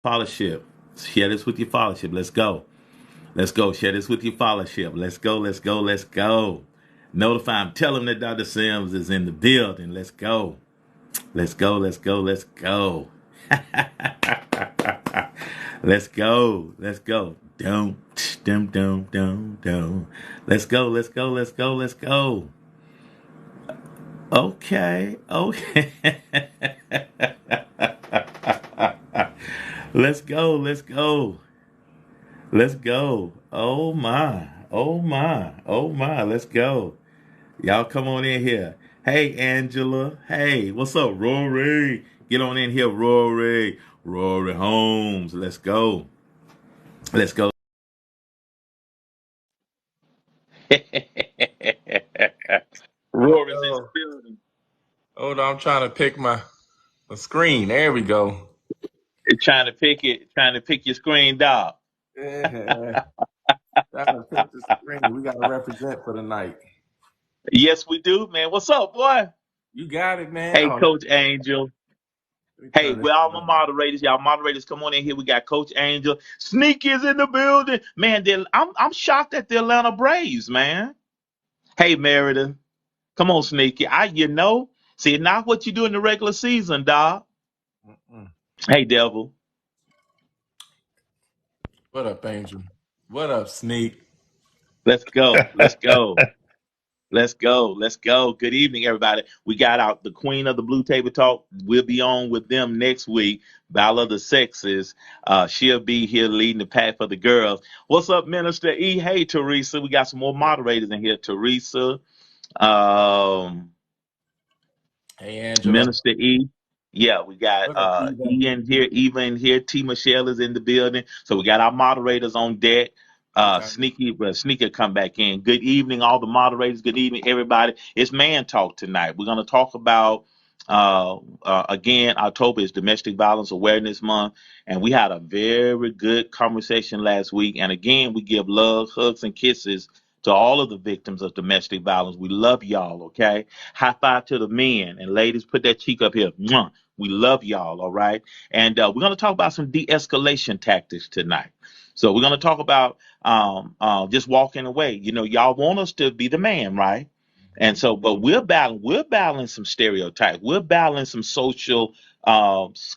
Followership. Share this with your followership. Let's go. Let's go. Share this with your followership. Let's go. Let's go. Let's go. Notify them. Tell them that Dr. Sims is in the building. Let's go. Let's go. Let's go. Let's go. Let's go. Let's go. Dum, dum, dum, dum, dum. Let's go. Let's go. Let's go. Let's go. Okay. Okay. Let's go. Let's go. Let's go. Oh my. Oh my. Oh my. Let's go. Y'all come on in here. Hey, Angela. Hey, what's up, Rory? Get on in here, Rory. Rory Holmes. Let's go. Let's go. Rory's in the Oh, building. hold on, I'm trying to pick my screen. There we go. Trying to pick it, trying to pick your screen, dog. Yeah, trying to pick the screen. We got to represent for the night. Yes, we do, man. What's up, boy? You got it, man. Hey, Oh, Coach Angel. let me Hey, turn this we're all my down. moderators. Y'all moderators, come on in here. We got Coach Angel. Sneaky is in the building. Man, I'm shocked at the Atlanta Braves, man. Hey, Meredith. Come on, Sneaky. See, not what you do in the regular season, dog. Mm-mm. Hey, Devil. What up, Angel? What up, Sneak? Let's go. Let's go. Let's go. Let's go. Good evening, everybody. We got out the queen of the Blue Table Talk. We'll be on with them next week. Battle of the Sexes. She'll be here leading the pack for the girls. What's up, Minister E? Hey, Teresa. We got some more moderators in here. Teresa, um, Hey, Angela. Minister E. Yeah, we got What up, Eva? E in here, Eva in here, T Michelle is in the building. So we got our moderators on deck. Okay. Sneaky come back in. Good evening, all the moderators. Good evening, everybody. It's Man Talk tonight. We're gonna talk about again, October is Domestic Violence Awareness Month, and we had a very good conversation last week. And again, we give love, hugs, and kisses to all of the victims of domestic violence. We love y'all, okay? High five to the men and ladies. Put that cheek up here. Mwah. We love y'all, all right? And we're going to talk about some de-escalation tactics tonight. So we're going to talk about just walking away. You know, y'all want us to be the man, right? And Mhm. so, but we're battling some stereotypes. We're battling some social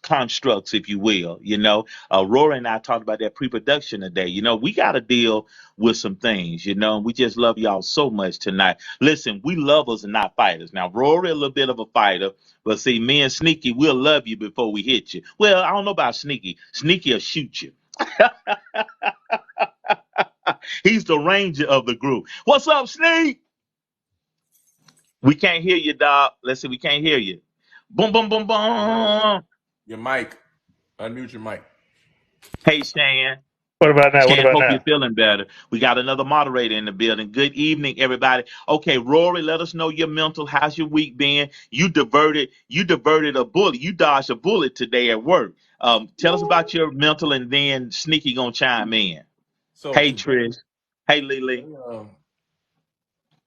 constructs, if you will. You know, Rory and I talked about that pre-production today. You know, we got to deal with some things. You know, we just love y'all so much tonight. Listen, we lovers and not fighters. Now, Rory a little bit of a fighter, but see, me and Sneaky, we'll love you before we hit you. Well, I don't know about Sneaky. Sneaky will shoot you. He's the ranger of the group. What's up, Sneak? We can't hear you, dog. Let's see, we can't hear you. Boom, boom, boom, Your mic. boom. Your mic. Unmute your mic. Hey, Shan. What about now? What Shan, about hope you're now? feeling better. We got another moderator in the building. Good evening, everybody. Okay, Rory, let us know your mental. How's your week been? You diverted a bullet. You dodged a bullet today at work. Tell us about your mental, and then Sneaky gonna chime in. So Hey, today, Trish. Hey, they, Lily.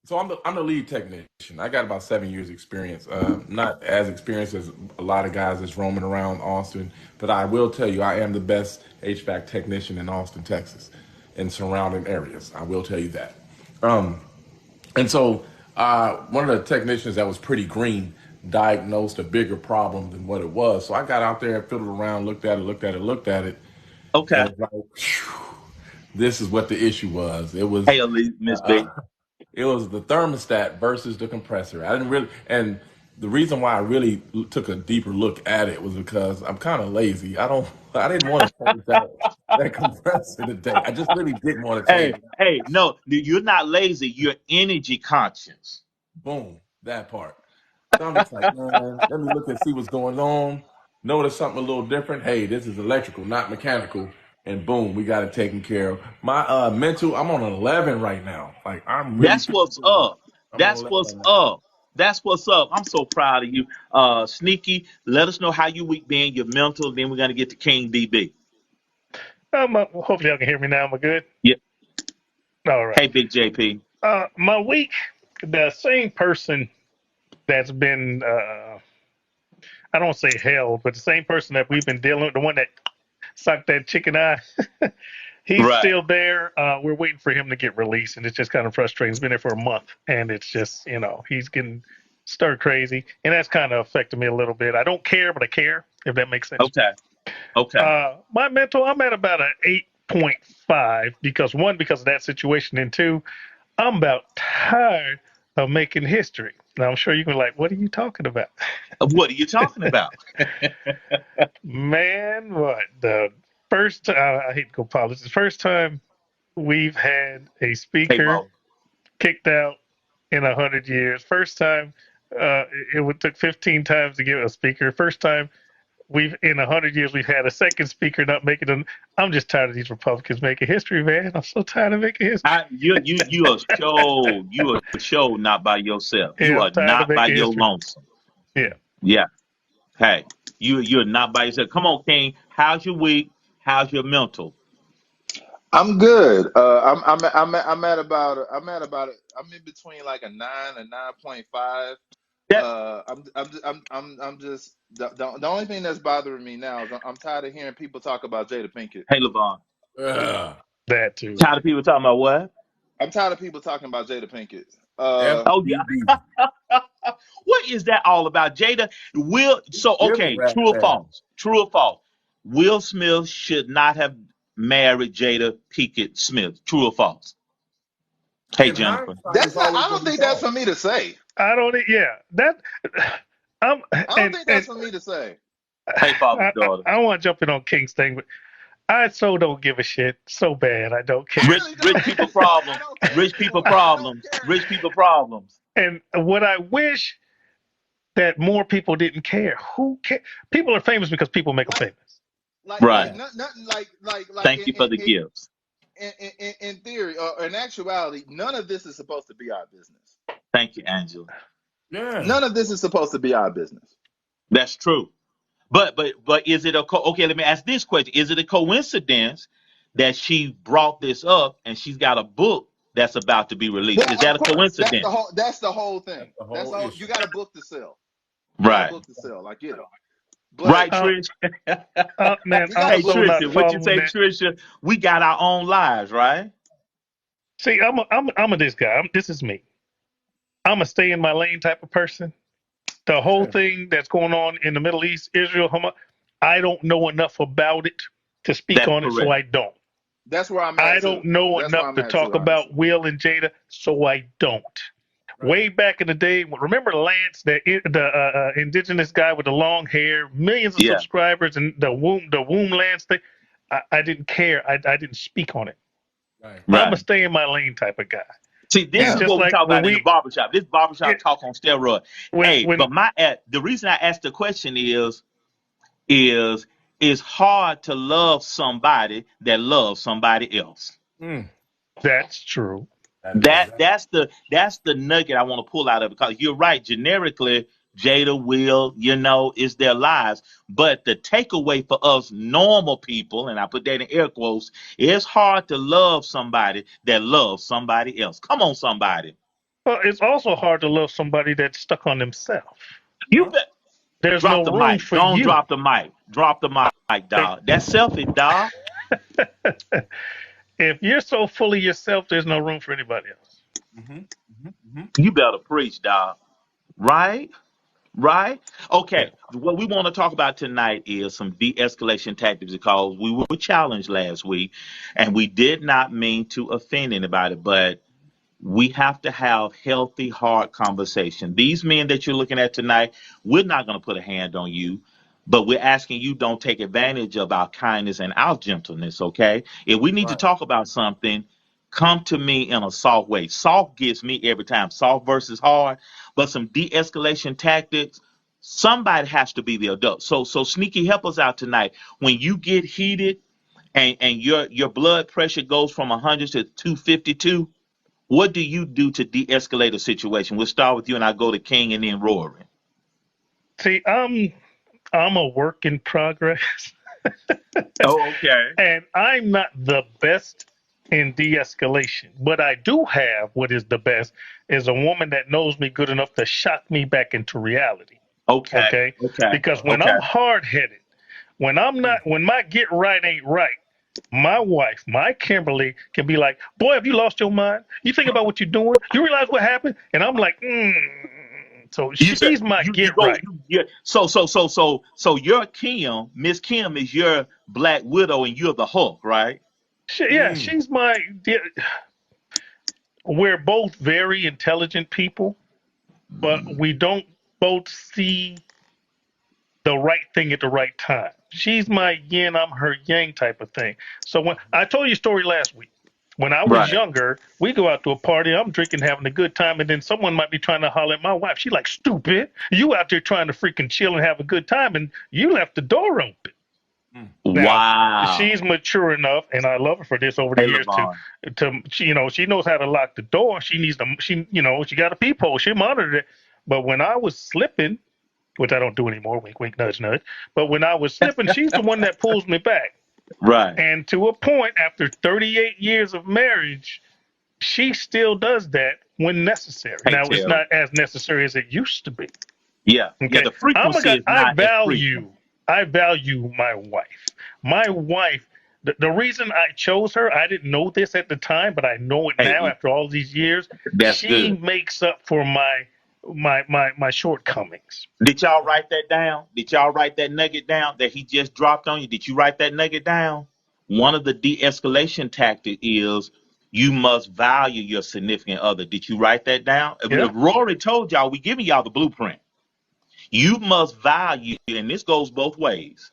so I'm the lead technician. I got about 7 years experience. Not as experienced as a lot of guys that's roaming around Austin, but I will tell you I am the best HVAC technician in Austin, Texas, and surrounding areas. I will tell you that. Um, and so one of the technicians that was pretty green diagnosed a bigger problem than what it was. So I got out there, fiddled around, looked at it, and Okay. was like, "Phew, this is what the issue was. It was Hey, Elise, Miss uh, B. it was the thermostat versus the compressor. I didn't really, and the reason why I really took a deeper look at it was because I'm kind of lazy. I didn't want to change that compressor today. I just really didn't want to change Hey, it. hey, no, you're not lazy. You're energy conscious. Boom, that part. So I'm just like, man, let me look and see what's going on. Notice something a little different. Hey, this is electrical, not mechanical. And boom, we got it taken care of. My mental, I'm on an 11 right now. Like I'm really That's feeling what's good. up. I'm on That's 11 what's right now. up. That's what's up. I'm so proud of you. Sneaky, let us know how your week been, your mental, then we're gonna get to King DB. Hopefully, y'all can hear me now. Am I good? Yeah. All right. Hey, Big JP. My week, the same person that's been, I don't say held, but the same person that we've been dealing with, the one that sock that chicken eye. He's Right. still there. We're waiting for him to get released, and it's just kind of frustrating. He's been there for a month, and it's just, he's getting stir crazy, and that's kind of affected me a little bit. I don't care, but I care, if that makes sense. Okay. Okay. My mental, I'm at about an 8.5 because of that situation, and two, I'm about tired of making history. Now I'm sure you can like, what are you talking about? What are you talking about? Man, what the first? I hate to go politics. The first time we've had a Hey, speaker Mo. kicked out in 100 years. First time, it took 15 times to get a speaker. First time we've in 100 years we've had a second speaker not making it. I'm just tired of these Republicans making history, man. I'm so tired of making history. You are show not by yourself. You Yeah, I'm are tired of not by making your history. lonesome. Yeah, Yeah. Hey, you're not by yourself. Come on, King. How's your week? How's your mental? I'm good. I'm in between like a 9 and 9.5. That I'm just the only thing that's bothering me now is I'm tired of hearing people talk about Jada Pinkett. Hey Levon. Ugh. that too. Tired of people talking about what? I'm tired of people talking about Jada Pinkett. Oh yeah. FBB. What is that all about? Jada Really okay, rap true or fast. false? True or false? Will Smith should not have married Jada Pinkett Smith. True or false? Hey In Jennifer. hindsight, it's always I gonna don't be think that's false. for me to say. I don't. Yeah, that. I'm I don't and think that's for me to say. Hey father's daughter. I want to jump in on King's thing, but I so don't give a shit so bad. I don't I care. really Rich don't. people I problems. don't care Rich people anymore. I don't problems. care Rich people problems. And what I wish that more people didn't care. Who care? People are famous because people make them like famous. Right. nothing like Thank you for the gifts. in theory or in actuality, none of this is supposed to be our business. Thank you, Angela. Yeah. None of this is supposed to be our business. That's true. But is it okay? Let me ask this question: is it a coincidence that she brought this up and she's got a book that's about to be released? Well, Is that of a course, coincidence? that's the whole That's thing. the That's whole the whole. You issue. got a book to sell. You got a Right. book to sell. I get it, but Right, Uh, Trish. Man, you got I'm a Hey, book so to not Trisha, sell. what you following say, that. Trisha? We got our own lives, right? See, I'm a this guy. This is me. I'm a stay in my lane type of person. The whole Yeah. thing that's going on in the Middle East, Israel, Hamas, I don't know enough about it to speak That's on it, so correct. I don't. That's where I'm I at don't too. know That's where enough I'm to at too. talk about Honestly, Will and Jada, so I don't. Right. Way back in the day, remember Lance, the indigenous guy with the long hair, millions of Yeah. subscribers, and the womb Lance thing. I didn't care. I didn't speak on it. Right. I'm a Right. stay in my lane type of guy. See, this And yeah. is just what we like talk when about in the we, barbershop. This yeah, barbershop talk on steroid. when Hey, when but the reason I asked the question is it's hard to love somebody that loves somebody else. Mm. that's true. That is exactly. That's the nugget I want to pull out of it because you're right. Generically, Jada will, is their lives. But the takeaway for us normal people, and I put that in air quotes, it's hard to love somebody that loves somebody else. Come on, somebody. Well, it's also hard to love somebody that's stuck on themselves. You Huh? bet. There's Drop no the room mic. for Don't you. drop the mic. Drop the mic, dog. That's selfish, dog. If you're so full of yourself, there's no room for anybody else. Mm-hmm. Mm-hmm. Mm-hmm. You better preach, dog. Right? Right? Yeah. Okay. What we want to talk about tonight is some de-escalation tactics because we were challenged last week and we did not mean to offend anybody, but we have to have healthy, hard conversation. These men that you're looking at tonight, we're not going to put a hand on you, but we're asking you don't take advantage of our kindness and our gentleness, okay? If we need to Right. talk about something, come to me in a soft way. Soft gets me every time, soft versus hard, but some de-escalation tactics, somebody has to be the adult. So Sneaky, help us out tonight. When you get heated and your blood pressure goes from 100 to 252, what do you do to de-escalate a situation? We'll start with you, and I go to King and then Rory. See, I'm a work in progress, Oh, okay. and I'm not the best in de-escalation. What I do have, what is the best, is a woman that knows me good enough to shock me back into reality. Okay. Okay, Okay. because when Uh-huh. I'm Okay. hard headed, When I'm not, when my get right ain't right, my wife, my Kimberly, can be like, "Boy, have you lost your mind? You think about what you're doing? You realize what happened?" And I'm like, So You said she's my you get go right. you so your Kim, Miss Kim is your Black Widow and you're the Hulk, right? Yeah, Mm. she's my. We're both very intelligent people, but we don't both see the right thing at the right time. She's my yin, I'm her yang type of thing. So when I told you a story last week, when I was Right. younger, we go out to a party, I'm drinking, having a good time, and then someone might be trying to holler at my wife. She's like, "Stupid, you out there trying to freaking chill and have a good time, and you left the door open." Mm. Now, Wow. she's mature enough, and I love her for this over the Hey years Lavon. she knows how to lock the door. She needs to, she got a peephole. She monitored it. But when I was slipping, which I don't do anymore, wink, wink, nudge, nudge. But when I was slipping, she's the one that pulls me back. Right. And to a point, after 38 years of marriage, she still does that when necessary. Hey Now, it's Terry. not as necessary as it used to be. Yeah. Yeah, Okay, the I'm a frequency guy. is not as frequent. I value my wife. My wife. The reason I chose her, I didn't know this at the time, but I know it now Hey, after all these years. that's She good. makes up for my shortcomings. Did y'all write that down? Did y'all write that nugget down that he just dropped on you? Did you write that nugget down? One of the de-escalation tactics is you must value your significant other. Did you write that down? Yeah, Rory told y'all, we giving y'all the blueprint. You must value, and this goes both ways,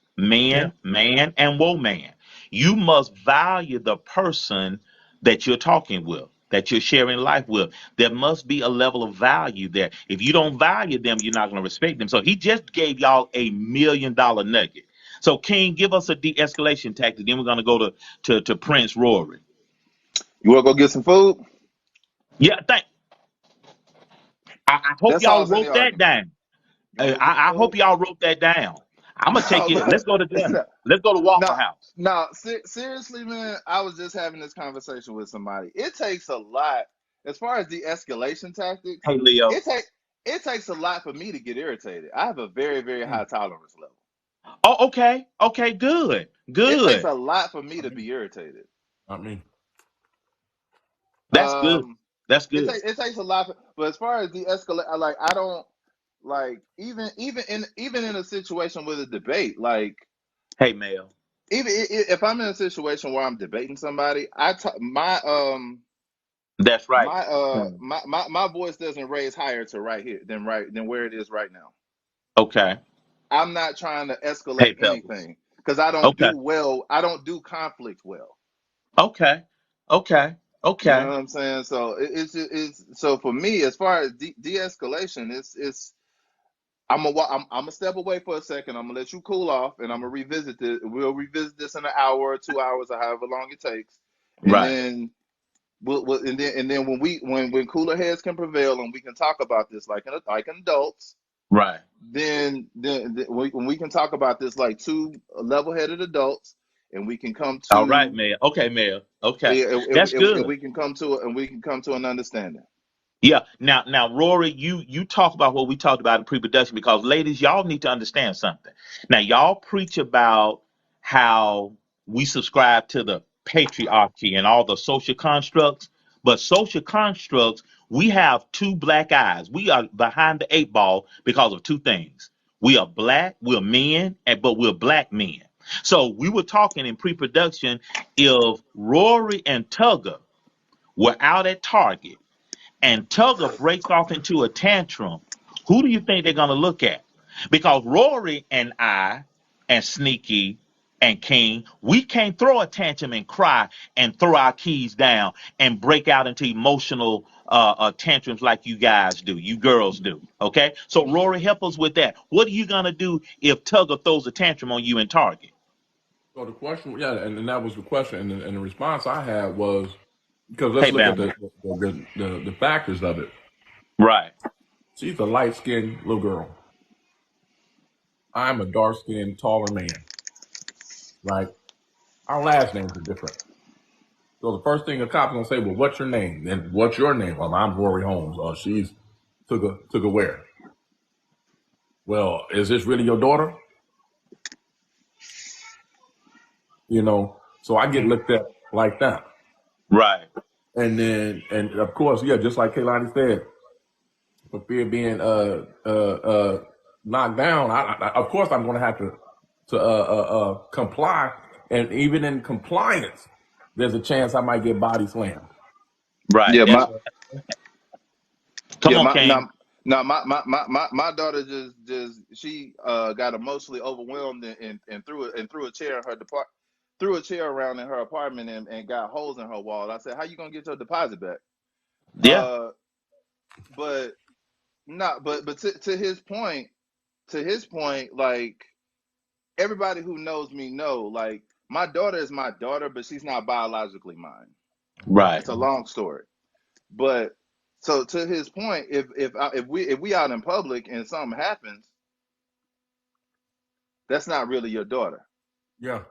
yeah. man, and woman. You must value the person that you're talking with, that you're sharing life with. There must be a level of value there. If you don't value them, you're not going to respect them. So he just gave y'all $1 million nugget. So King, give us a de-escalation tactic. Then we're going to go to Prince Rory. You want to go get some food? Yeah, I hope That y'all solves any wrote that argument. down. You want to go get some I food? hope y'all wrote that down. I'm gonna take No, it. Let's go to dinner. no, Let's go to Waffle no, House. no. Seriously, man. I was just having this conversation with somebody. It takes a lot, as far as the escalation tactics. Hey Leo. It take it takes a lot for me to get irritated. I have a very, very Mm. high tolerance level. Oh, okay. Okay, good. It takes Good. a lot for me Not to me. be irritated. Not me. That's good. Um, That's good. it takes a lot, but as far as the escalate, I don't like even in a situation with a debate, like Hey Mel. if I'm in a situation where I'm debating somebody, That's right. my voice doesn't raise higher to right here than where it is right now. Okay. I'm not trying to Hey escalate Pebbles. anything because I don't Okay. do well. I don't do conflict well. Okay. Okay. You know Okay. what I'm saying? So it's so for me, as far as de-escalation, it's I'm gonna step away for a second. I'm gonna let you cool off, and I'm gonna revisit this. We'll revisit this in an hour or 2 hours, or however long it takes, and Right. then and then when cooler heads can prevail and we can talk about this like adults, Right. then when we can talk about this like two level-headed adults, and we can come All right, to Mel. Okay, Mel. Okay. That's and good. we can come to an understanding. Yeah. Now, Rory, you talk about what we talked about in pre-production because, ladies, y'all need to understand something. Now, y'all preach about how we subscribe to the patriarchy and all the social constructs, but social constructs, we have two black eyes. We are behind the eight ball because of two things. We are black, we're men, but we're black men. So we were talking in pre-production if Rory and Tugger were out at Target and Tugger breaks off into a tantrum, who do you think they're going to look at? Because Rory and I and Sneaky and King, we can't throw a tantrum and cry and throw our keys down and break out into emotional tantrums like you guys do, you girls do. Okay? So, Rory, help us with that. What are you going to do if Tugger throws a tantrum on you in Target? So the question, yeah, and that was the question, and the response I had was because let's Hey, look at Bama. the factors of it. Right. She's a light skinned little girl. I'm a dark skinned, taller man, right? Our last names are different. So the first thing a cop's gonna say, well, what's your name? Then what's your name? Well, I'm Rory Holmes. She's took where? Well, is this really your daughter? you know. So I get looked at like that. Right. And of course, yeah, just like Kaylani said, for fear of being knocked down, of course I'm going to have to comply, and even in compliance, there's a chance I might get body slammed. Right. Yeah, That's come yeah, on, my King. my daughter just she got emotionally overwhelmed and threw a chair in her threw a chair around in her apartment and got holes in her wall. I said, "How you gonna get your deposit back?" Yeah. Uh, but not but to his point, like everybody who knows me know, like my daughter is my daughter, but she's not biologically mine. Right. It's a long story. But so to his point, if we out in public and something happens, that's not really your daughter. Yeah.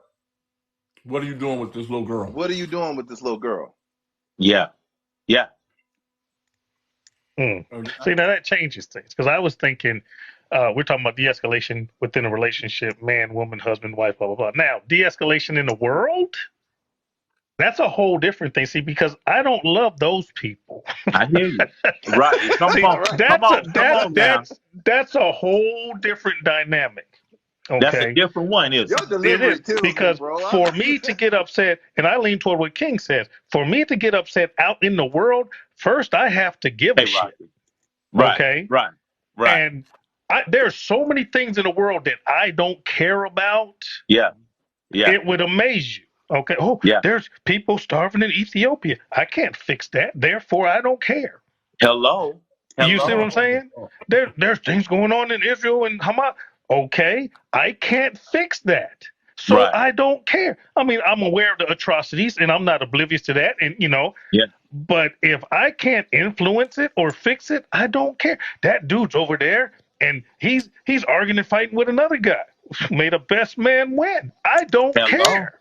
What are you doing with this little girl? What are you doing with this little girl? Yeah. Yeah. Mm. Oh, yeah. See, now that changes things because I was thinking we're talking about de-escalation within a relationship, man, woman, husband, wife, blah blah blah. Now, de-escalation in the world, that's a whole different thing. See, because I don't love those people. I hear you. Right. Come See, on. All right. Come that's a on. Come on now. that's a whole different dynamic. That's a Okay, different one, isn't Your it? it is delivery kills me, because bro. for me to get upset, and I lean toward what King says, for me to get upset out in the world, first I have to give a Hey, shit. Rocky. Right. Okay, Right. Right. and there's so many things in the world that I don't care about. Yeah. Yeah. It would amaze you. Okay. Oh, Yeah. there's people starving in Ethiopia. I can't fix that. Therefore, I don't care. Hello. You see what I'm Hello. saying? There's things going on in Israel and Hamas. Okay, I can't fix that. So Right. I don't care. I mean, I'm aware of the atrocities and I'm not oblivious to that. And, Yeah. but if I can't influence it or fix it, I don't care. That dude's over there and he's arguing and fighting with another guy. May the best man win. I don't Hello. care.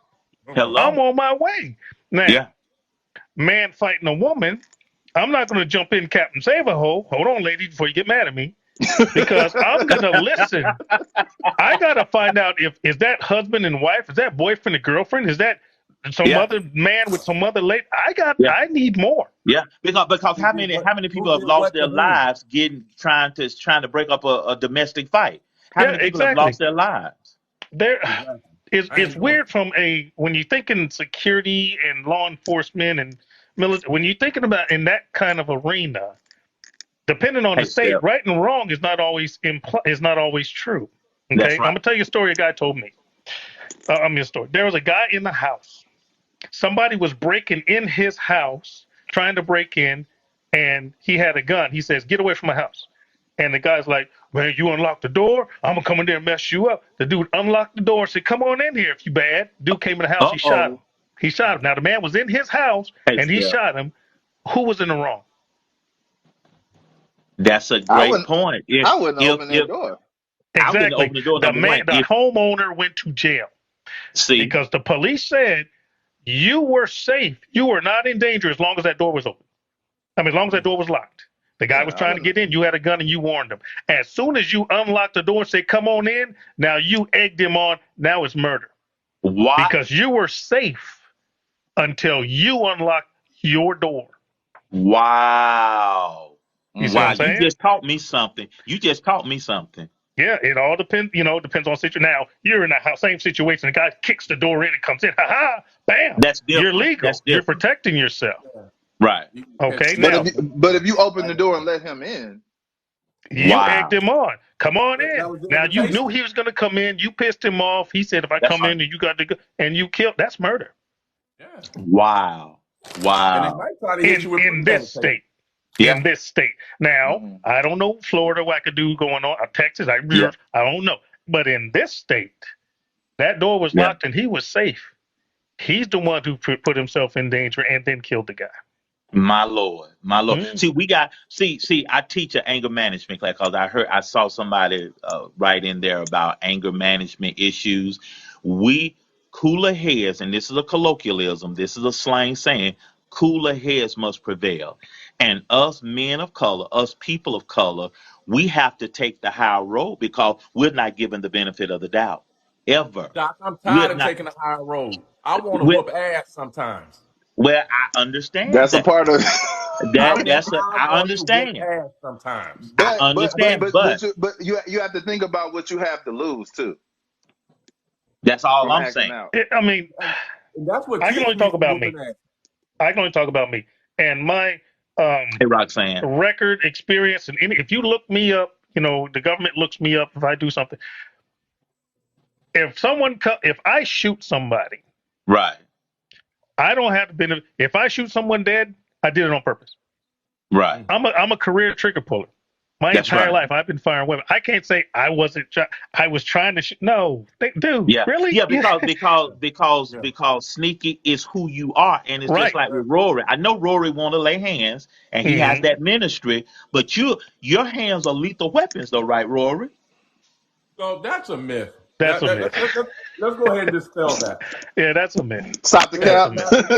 I'm Hello. on my way. Now, Yeah. man fighting a woman, I'm not going to jump in, Captain Save a Hole. Hold on, lady, before you get mad at me, because I'm going to listen. I got to find out if is that husband and wife, is that boyfriend and girlfriend, is that some Yeah. other man with some other lady. Yeah. I need more. Yeah. Because Who how did many who people have did lost what their to whom? lives trying to break up a domestic fight? How Yeah, many people have exactly. lost their lives? There, Exactly. I it's ain't doing weird from a when you're thinking security and law enforcement and military. When you're thinking about in that kind of arena, depending on the Hey, state, Steph. right and wrong is not always true. Okay, That's I'm right. gonna tell you a story a guy told me. I mean, a story. There was a guy in the house. Somebody was breaking in his house, trying to break in, and he had a gun. He says, "Get away from my house." And the guy's like, "Man, you unlock the door. I'm gonna come in there and mess you up." The dude unlocked the door and said, "Come on in here if you bad." Dude came in the house. Uh He shot him. oh. He shot him. Now the man was in his house Hey, and he Steph. shot him. Who was in the wrong? That's a I great wouldn't point. I wouldn't open that If door. I wouldn't Exactly. open the door, number one. The If homeowner went to jail see, because the police said you were safe. You were not in danger as long as that door was open. I mean, as long as that door was locked. The guy Yeah, was I trying to wouldn't. get in. You had a gun and you warned him. As soon as you unlocked the door and said, "Come on in," now you egged him on. Now it's murder what? because you were safe until you unlocked your door. Wow. You see what Wow. I'm Mm-hmm. You saying? just taught me something. You just taught me something. Yeah, it all depends. Depends on situation. Now you're in the same situation. The guy kicks the door in and comes in. Ha ha! Bam! That's You're different. That's legal. You're different. protecting yourself. that. Right. You can catch Okay. me Now But if you open right the now. door and let him in, you egged Wow. him on. Come on That in. was the Now you knew invitation. he was going to come in. You pissed him off. He said, "If I That's come right. in and you got to go," and you killed. That's murder Yeah. Wow. And they Wow. might try to hit you with in this premeditated. state. Yeah. In this state. Now mm-hmm. I don't know Florida, wackadoo going on, or Texas. Yeah. I don't know. But in this state, that door was Yeah. locked and he was safe. He's the one who put himself in danger and then killed the guy. My Lord, my Lord. Mm. See, I teach an anger management class because I saw somebody write in there about anger management issues. We cooler heads, and this is a colloquialism, this is a slang saying, cooler heads must prevail. And us men of color, us people of color, we have to take the high road because we're not given the benefit of the doubt. ever. Doc, I'm tired We're of not. taking the high road. I want to We're, whoop ass sometimes. well, I understand That's a that. part of. I I want to whoop understand. ass sometimes. I but but but understand, but but but you have to think about what you have to lose too that's all from I'm acting saying. out. I mean, And that's what I can keeps only me talk from about whooping me. ass. I can only talk about me and my Hey, Roxanne. record experience. And if you look me up, the government looks me up if I do something. If I shoot somebody, Right, I don't have to benefit. If I shoot someone dead, I did it on purpose. right. I'm a career trigger puller. My That's entire right. life, I've been firing weapons. I can't say I wasn't. I was trying to. No, dude, Yeah, really? yeah, Yeah. Yeah. because sneaky is who you are, and it's just Right. like with Rory. I know Rory want to lay hands, and he has Hmm. that ministry, but your hands are lethal weapons, though, right, Rory? So that's a myth. That's a myth. Let's go ahead and dispel that. Yeah, that's a myth. Stop the It That's a doesn't cap. myth. matter.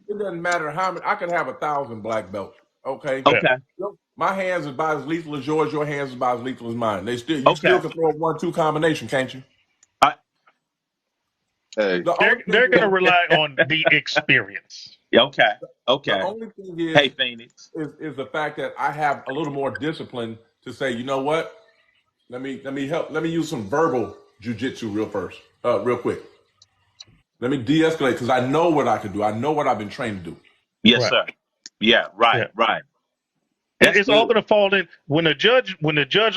It doesn't matter how many. I could have 1,000 black belts. Okay. Yeah. Okay, My hands is about as lethal as yours. Your hands is about as lethal as mine. You okay. still can throw a 1-2 combination, can't you? I, Hey, The only thing They're gonna is, rely on the experience. okay, the okay. only thing Hey, Phoenix. is the fact that I have a little more discipline to say, you know what? Let me use some verbal jujitsu real quick. Let me de-escalate because I know what I can do. I know what I've been trained to do. Yes, Right. sir. Yeah, right, Yeah. right. That's It's all good. going to fall in when the judge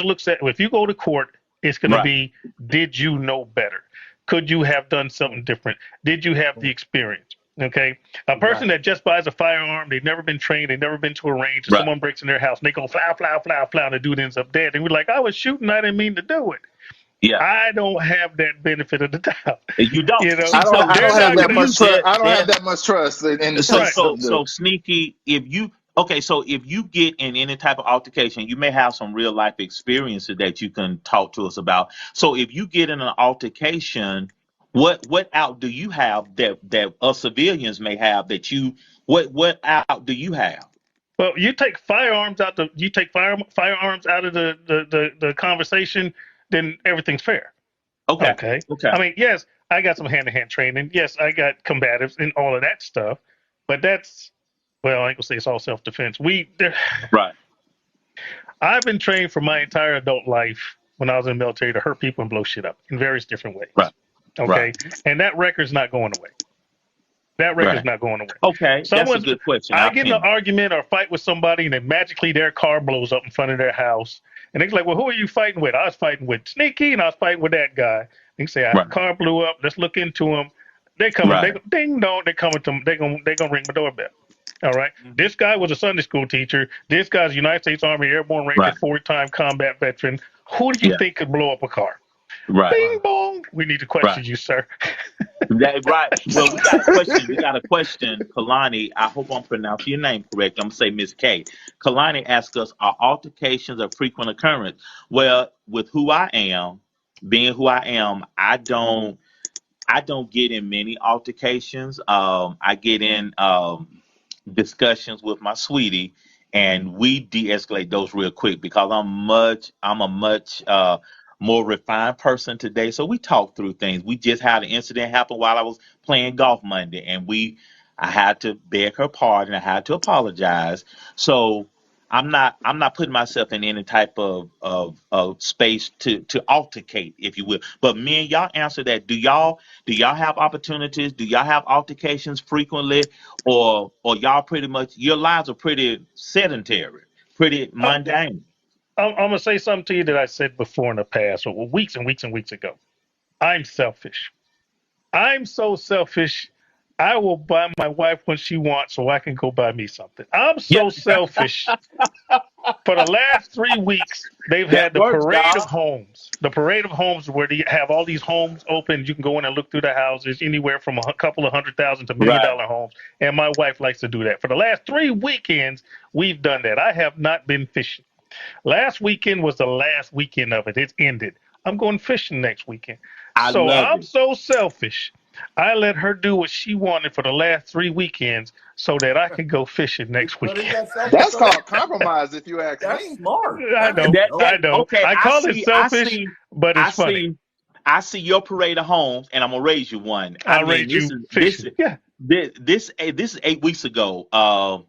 looks at, if you go to court, it's going to Right, be, did you know better? Could you have done something different? Did you have the experience? Okay, a person Exactly. that just buys a firearm, they've never been trained, they've never been to a range, and right. someone breaks in their house and they go fly, fly, fly, fly, and the dude ends up dead. And we're like, I was shooting, I didn't mean to do it. Yeah, I don't have that benefit of the doubt. you don't see. So I They're don't listen, have not that gonna. much trust. I don't have there. that much trust in the So Right. so system. so sneaky. If you okay, so if you get in any type of altercation, you may have some real life experiences that you can talk to us about. So if you get in an altercation, what out do you have that us civilians may have that you what out do you have? Well, you take firearms out of the conversation, then everything's fair. Okay, Okay. okay, I mean, yes, I got some hand to hand training. Yes, I got combatives and all of that stuff. But well, I ain't gonna say it's all self defense. right, I've been trained for my entire adult life when I was in the military to hurt people and blow shit up in various different ways. right, Okay. right, And that record's not going away. That record's right. not going away. Okay, that's a Someone's, good question. I I get in an opinion. argument or fight with somebody, and then magically their car blows up in front of their house, and they're like, "Well, who are you fighting with?" I was fighting with Sneaky, and I was fighting with that guy. They say, Right, "Car blew up. Let's look into him." They coming. They right. go, ding dong. They coming to. They gonna ring my doorbell. All right. Mhm. This guy was a Sunday school teacher. This guy's a United States Army Airborne Ranger, Right. 4-time combat veteran. Who do you Yeah. think could blow up a car? Right. Bing Right. bong. We need to Right. question you, sir. Right. Well, we got a question. We got a question. Kalani, I hope I'm pronouncing your name correct. I'm gonna say Miss K. Kalani asked us, "Are altercations a frequent occurrence?" Well, with who I am, being who I am, I don't get in many altercations. I get in discussions with my sweetie, and we de-escalate those real quick because I'm a much more refined person today. So we talk through things. We just had an incident happen while I was playing golf Monday, and I had to beg her pardon. I had to apologize. So I'm not putting myself in any type of space to altercate, if you will. But me and y'all answer that. Do y'all have opportunities? Do y'all have altercations frequently, or y'all pretty much your lives are pretty sedentary, pretty I'm, mundane? I'm gonna say something to you that I said before in the past, or weeks and weeks and weeks ago. I'm selfish. I'm so selfish. I will buy my wife when she wants so I can go buy me something. I'm Yeah, so selfish. For the last 3 weeks, they've that had the works, parade of dog. homes. The parade of homes where they have all these homes open. You can go in and look through the houses, anywhere from a couple of 100,000 to million Right. dollar homes. And my wife likes to do that. For the last 3 weekends, we've done that. I have not been fishing. Last weekend was the last weekend of it. It's ended. I'm going fishing next weekend. I So love I'm it. so selfish. I let her do what she wanted for the last 3 weekends so that I can go fishing next But is weekend. that selfish That's though? called compromise, if you ask That's me. smart. I That know. ain't That no. I that know. okay. I I call it see. I selfish, see. but I it's funny. see. I see your parade of homes, and I'm gonna raise you one. I I'll mean, rate this you is this fishing. Yeah. this is 8 weeks ago.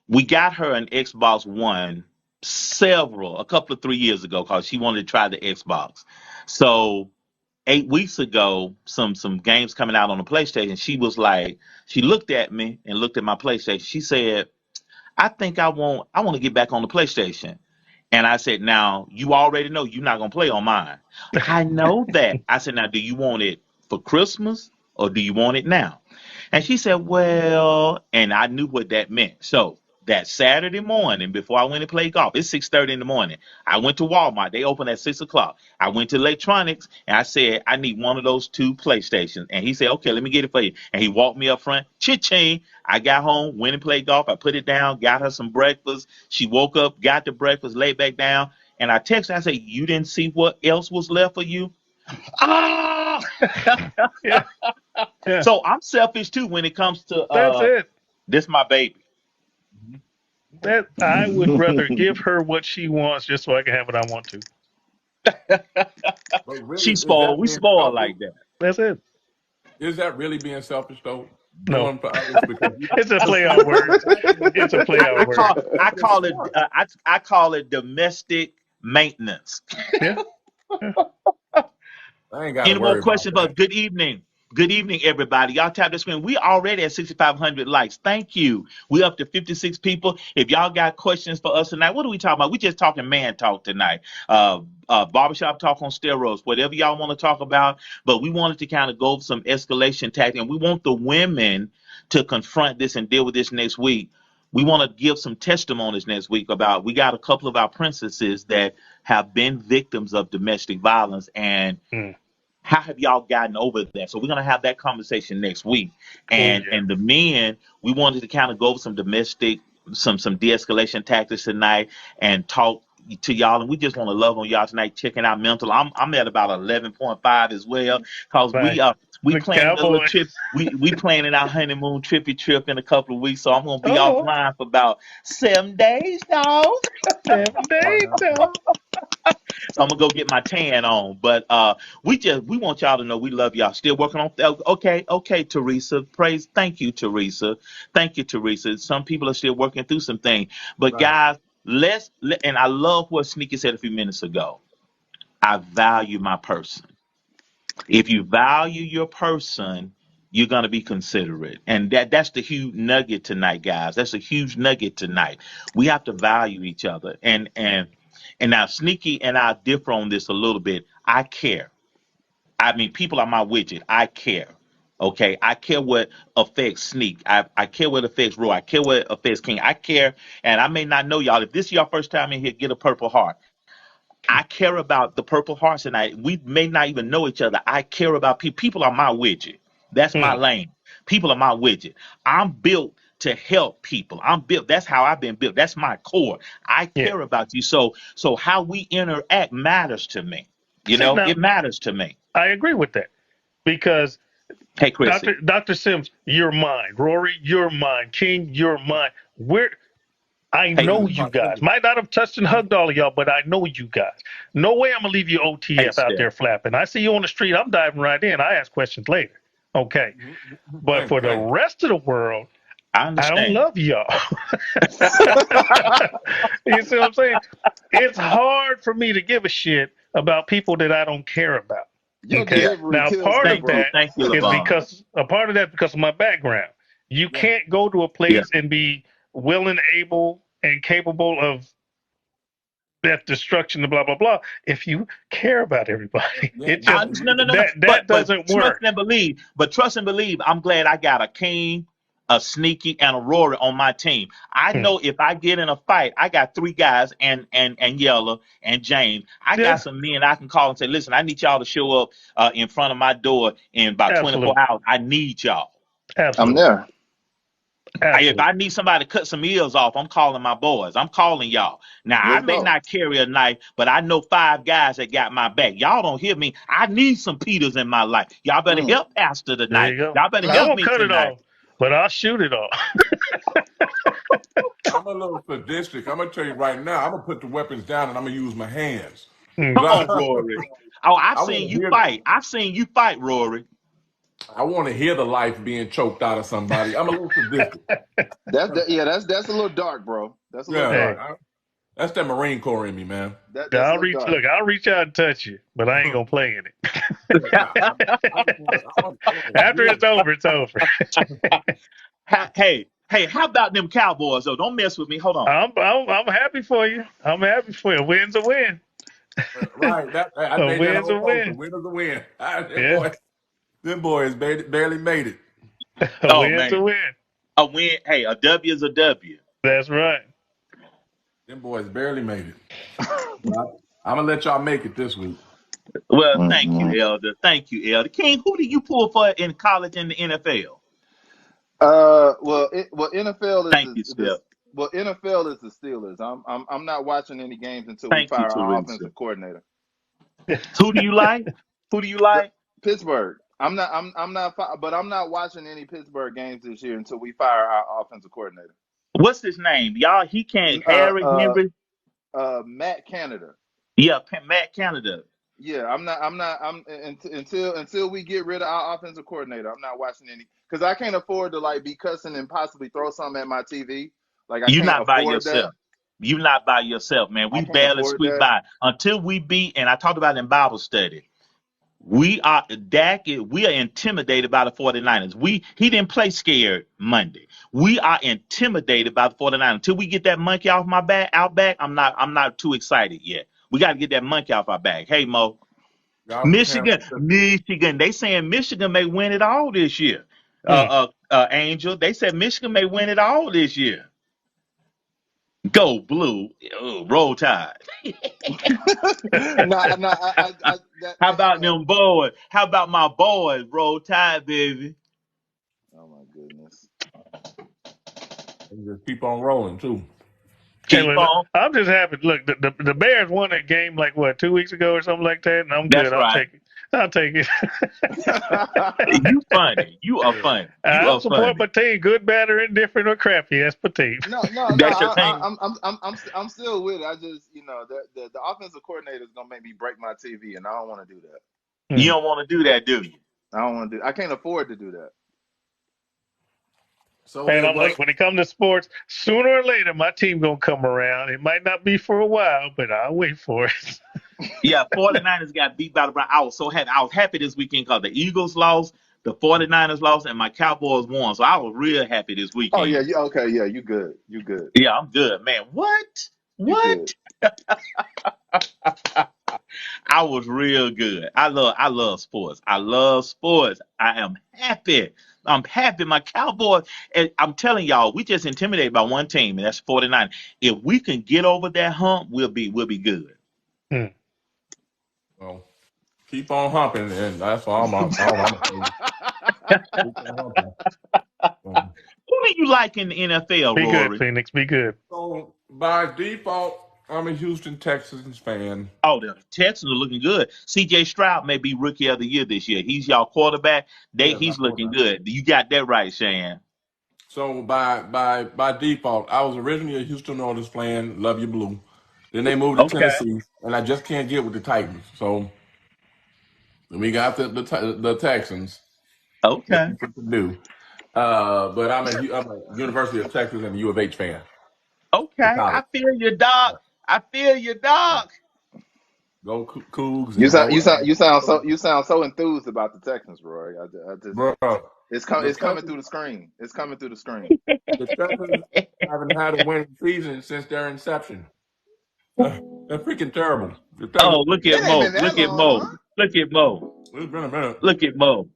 We got her an Xbox One a couple of 3 years ago, because she wanted to try the Xbox. So 8 weeks ago, some games coming out on the PlayStation. She looked at me and looked at my PlayStation. She said, I want to get back on the PlayStation. And I said, now you already know you're not gonna play on mine. I know that. I said, now do you want it for Christmas or do you want it now? And she said, well, and I knew what that meant. So that Saturday morning, before I went to play golf, it's 6:30 in the morning. I went to Walmart. They open at 6 o'clock. I went to electronics and I said, I need one of those two PlayStations. And he said, okay, let me get it for you. And he walked me up front, cha-ching. I got home, went and played golf. I put it down, got her some breakfast. She woke up, got the breakfast, laid back down. And I texted her, I said, you didn't see what else was left for you? Ah! Yeah. Yeah. So I'm selfish too when it comes to That's it. this my baby. That I would rather give her what she wants just so I can have what I want to. But really, She is spoiled. that We being spoiled selfish? like that. That's it. Is that really being selfish though? No. Doing for others because It's a because play on sometimes words. actually It's a play I, on I words. call I but it's call it smart. I call it domestic maintenance. Yeah. Yeah. I ain't got to Any more worry about questions? But that. good evening. Good evening, everybody. Y'all tap the screen. We already at 6,500 likes. Thank you. We up to 56 people. If y'all got questions for us tonight, what are we talking about? We just talking man talk tonight. Barbershop talk on steroids, whatever y'all want to talk about. But we wanted to kind of go over some escalation tactics, and we want the women to confront this and deal with this next week. We want to give some testimonies next week about, we got a couple of our princesses that have been victims of domestic violence, and Mm. how have y'all gotten over that? So we're gonna have that conversation next week. Oh And yeah. and the men, we wanted to kind of go over some domestic, some de-escalation tactics tonight, and talk to y'all. And we just want to love on y'all tonight, checking out mental. I'm at about 11.5 as well, because Nice. we The planning a little cowboy. trip. We planning our honeymoon trippy trip in a couple of weeks. So I'm gonna be Oh, offline for about 7 days, dog. 7 days now. So I'm gonna go get my tan on. But we want y'all to know we love y'all. Still working on, okay, Teresa. Thank you, Teresa. Thank you, Teresa. Some people are still working through some things. But Right. guys, and I love what Sneaky said a few minutes ago. I value my person. If you value your person, you're gonna be considerate. And that's the huge nugget tonight, guys. That's a huge nugget tonight. We have to value each other. And now Sneaky and I differ on this a little bit. I care. I mean, people are my widget. I care. Okay. I care what affects Sneak. I care what affects Roy. I care what affects King. I care. And I may not know y'all. If this is your first time in here, get a purple heart. I care about the Purple Hearts, and we may not even know each other. I care about people. People are my widget. That's my Mm. lane. People are my widget. I'm built to help people. I'm built. That's how I've been built. That's my core. I Yeah. care about you. So how we interact matters to me. See now, It matters to me. I agree with that because Hey, Chrissy. Doctor Sims, you're mine. Rory, you're mine. King, you're mine. I Hey, know Business you guys. proximity. Might not have touched and hugged all of y'all, but I know you guys. No way I'm gonna leave you hey, OTF out Steph. there flapping. I see you on the street. I'm diving right in. I ask questions later. Okay. But Same, for the same. rest of the world, I I don't understand. love y'all. You see what I'm saying? It's hard for me to give a shit about people that I don't care about. Your Okay. Yeah. delivery Now, kills part me, of bro. that Thank you, is Levon. because a part of that because of my background. You Yeah. can't go to a Yeah. place and be willing, able, and capable of death, destruction, and blah blah blah. If you care about everybody, Yeah. it Yeah. just No, no, no, no. that But doesn't trust work. and believe. But trust and believe. I'm glad I got a King, a Sneaky, and a Rory on my team. I Hmm. know if I get in a fight, I got three guys and Yella and James. I got Yeah, some men I can call and say, listen, I need y'all to show up in front of my door in about 24 absolutely, hours. I need y'all. I'm absolutely, there. If I absolutely. need somebody to cut some ears off, I'm calling my boys. I'm calling y'all. Now, I Let's may go. not carry a knife, but I know five guys that got my back. Y'all don't hear me. I need some Peters in my life. Y'all better Mm. help Pastor There tonight. you go. Y'all better I help won't me cut it tonight. off, but I'll shoot it off. I'm a little sadistic. I'm gonna tell you right now. I'm gonna put the weapons down and I'm gonna use my hands. Hmm. Come on, Rory. Oh, I've I seen want to you hear. fight. I've seen you fight, Rory. I want to hear the life being choked out of somebody. I'm a little sadistic. That's a little dark, bro. That's a little Yeah, Hey, dark. that's that Marine Corps in me, man. That's a I'll little reach. dark. Look, I'll reach out and touch you, but I ain't gonna play in it. Look, I just want to. I want to After hear. it's over, it's over. Hey, how about them Cowboys though? Don't mess with me. Hold on. I'm happy for you. I'm happy for you. A win's a win. Right. I A made that win's whole a post. A win. win is a win. Yeah, Them boys barely made it. a Oh win's a man, win. a win. Hey, a W is a W. That's right. Them boys barely made it. But I'm gonna let y'all make it this week. Well, thank Mm-mm. you, Elder. Thank you, Elder. King, who did you pull for in college and the NFL? NFL is Thank the you, Steph. NFL is the Steelers. I'm not watching any games until we Thank you, fire our Teresa. offensive coordinator. Who do you like? Who do you The like? Pittsburgh. But I'm not watching any Pittsburgh games this year until we fire our offensive coordinator. What's his name? Y'all, he can't. Uh, Harry uh, Henry. Matt Canada. Yeah, Matt Canada. Yeah, until we get rid of our offensive coordinator. I'm not watching any because I can't afford to like be cussing and possibly throw something at my TV. Like I You're can't not by afford that. yourself. You're not by yourself, man. I We can't barely afford squeak that. by until we beat. And I talked about it in Bible study. We are we are intimidated by the 49ers. He didn't play scared Monday. We are intimidated by the 49ers. Until we get that monkey off my back out back, I'm not too excited yet. We got to get that monkey off our back. Hey Mo. Y'all prepare Michigan, for Michigan. They saying Michigan may win it all this year. Hmm. Angel. They said Michigan may win it all this year. Go blue. Roll tide. No, no, that, How about them boys? How about my boys? Roll tide, baby. oh my goodness. and just keep on rolling too. Hey, Keep look, on. I'm just happy. Look, the Bears won that game like what 2 weeks ago or something like that, and I'm good. That's I'll right. take it. I'll take it. You funny. You are Yeah. funny. You I'll are support funny. my team, good, bad, or indifferent, or crappy. That's my team. No. That's your thing. I'm still with it. I just, the offensive coordinator is gonna make me break my TV, and I don't want to do that. You Hmm. don't want to do that, do you? I don't want to do. I can't afford to do that. So And then I'm like, what? when it comes to sports, sooner or later, my team gonna come around. It might not be for a while, but I'll wait for it. Yeah, 49ers got beat by the Browns. I was so happy. I was happy this weekend because the Eagles lost, the 49ers lost, and my Cowboys won. So I was real happy this Oh yeah, weekend. okay, yeah, you good, you good, Yeah, I'm good, man. What? you good. What? I was real good. I love sports. I love sports. I am happy. I'm happy. My Cowboys, and I'm telling y'all, we just intimidated by one team, and that's 49. If we can get over that hump, we'll be good. Hmm. Well, keep on humping, and that's all I'm saying. Keep on humping. Um, Who do you like in the NFL, Be good, Rory? Phoenix. Be good. So by default, I'm a Houston Texans fan. Oh, the Texans are looking good. C.J. Stroud may be Rookie of the Year this year. He's y'all quarterback. Yeah, my He's looking quarterback. good. You got that right, Shan. So by default, I was originally a Houston Oilers fan. Love you, blue. Then they moved to Okay. Tennessee, and I just can't get with the Titans. So we got the Texans. Okay. Nothing to do. But I'm a University of Texas and a U of H fan for Okay. I college. feel you, Doc. I feel you, Doc. Go Cougs You and sound go, you sound you sound so you sound so enthused about the Texans, Roy. I just bro. The it's coming Texans, through the screen. It's coming through the screen. the Texans haven't had a winning season since their inception. Uh, they're freaking terrible. The Texans, Oh, look at It ain't Mo. been that Look at long, Mo. huh? Look at Mo. it's been a minute. Look at Mo.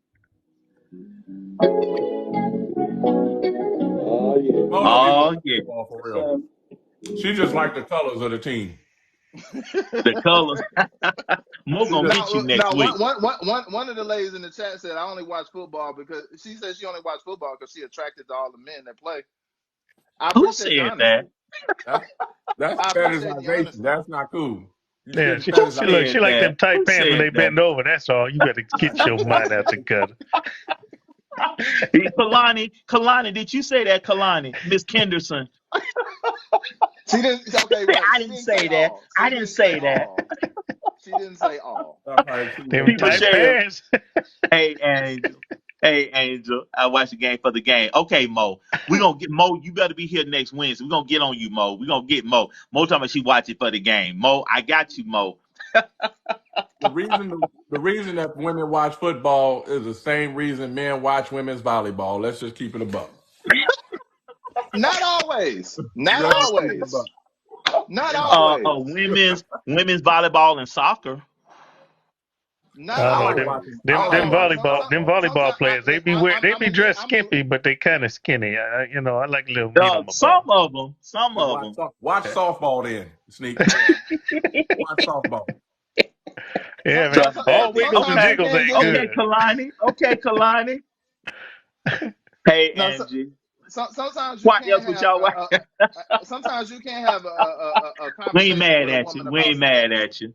Mo don't even Oh watch yeah. football for real. She just liked the colors of the team. The colors. Mo She gonna just get you next Now week. one of the ladies in the chat said I only watch football because she said she only watched football because she attracted to all the men that play. I Who appreciate your said that? honesty. that's that's I appreciate your fetishization. honesty. That's not cool. You Yeah, shouldn't she Who look. fetishize. She said like that? them tight Who pants when said they that? bend over. That's all. You better get your mind out the gutter. Kalani, did you say that, Kalani? Miss Kenderson. She didn't. Okay, right. I She didn't didn't say say that. all. I She didn't didn't say say that. all. She didn't say all. I probably see Them that. P. tight Michelle. pants. Hey, Angel. Hey, Angel. I watch the game for the game. Okay, Mo. We're going to get Mo. You better be here next Wednesday. We're going to get on you, Mo. We're going to get Mo. Mo talking about she watch it for the game. Mo, I got you, Mo. The reason that women watch football is the same reason men watch women's volleyball. Let's just keep it a buck. Not always. Not Let's just keep it a always. buck. Not In my always. Women's volleyball and soccer. Not I don't I know like them. always. watching. I Them like them Hold on. watching volleyball them softball. volleyball Sometimes players. They be wear they I'm be gonna be. dressed skimpy, but they kind of skinny. I like a little meat on my bone. Some of them. Some Then of watch, them. watch softball then, Sneak. Yeah. Watch softball. Yeah, man. Ball wiggles and Sometimes Okay. you jiggles can't ain't get Okay, it. good. Kalani. Okay, Kalani. Hey, No. Angie. Sometimes you What can't else with have. y'all? Sometimes you can't have a We ain't conversation mad with a at you. woman We about ain't mad sports. at you.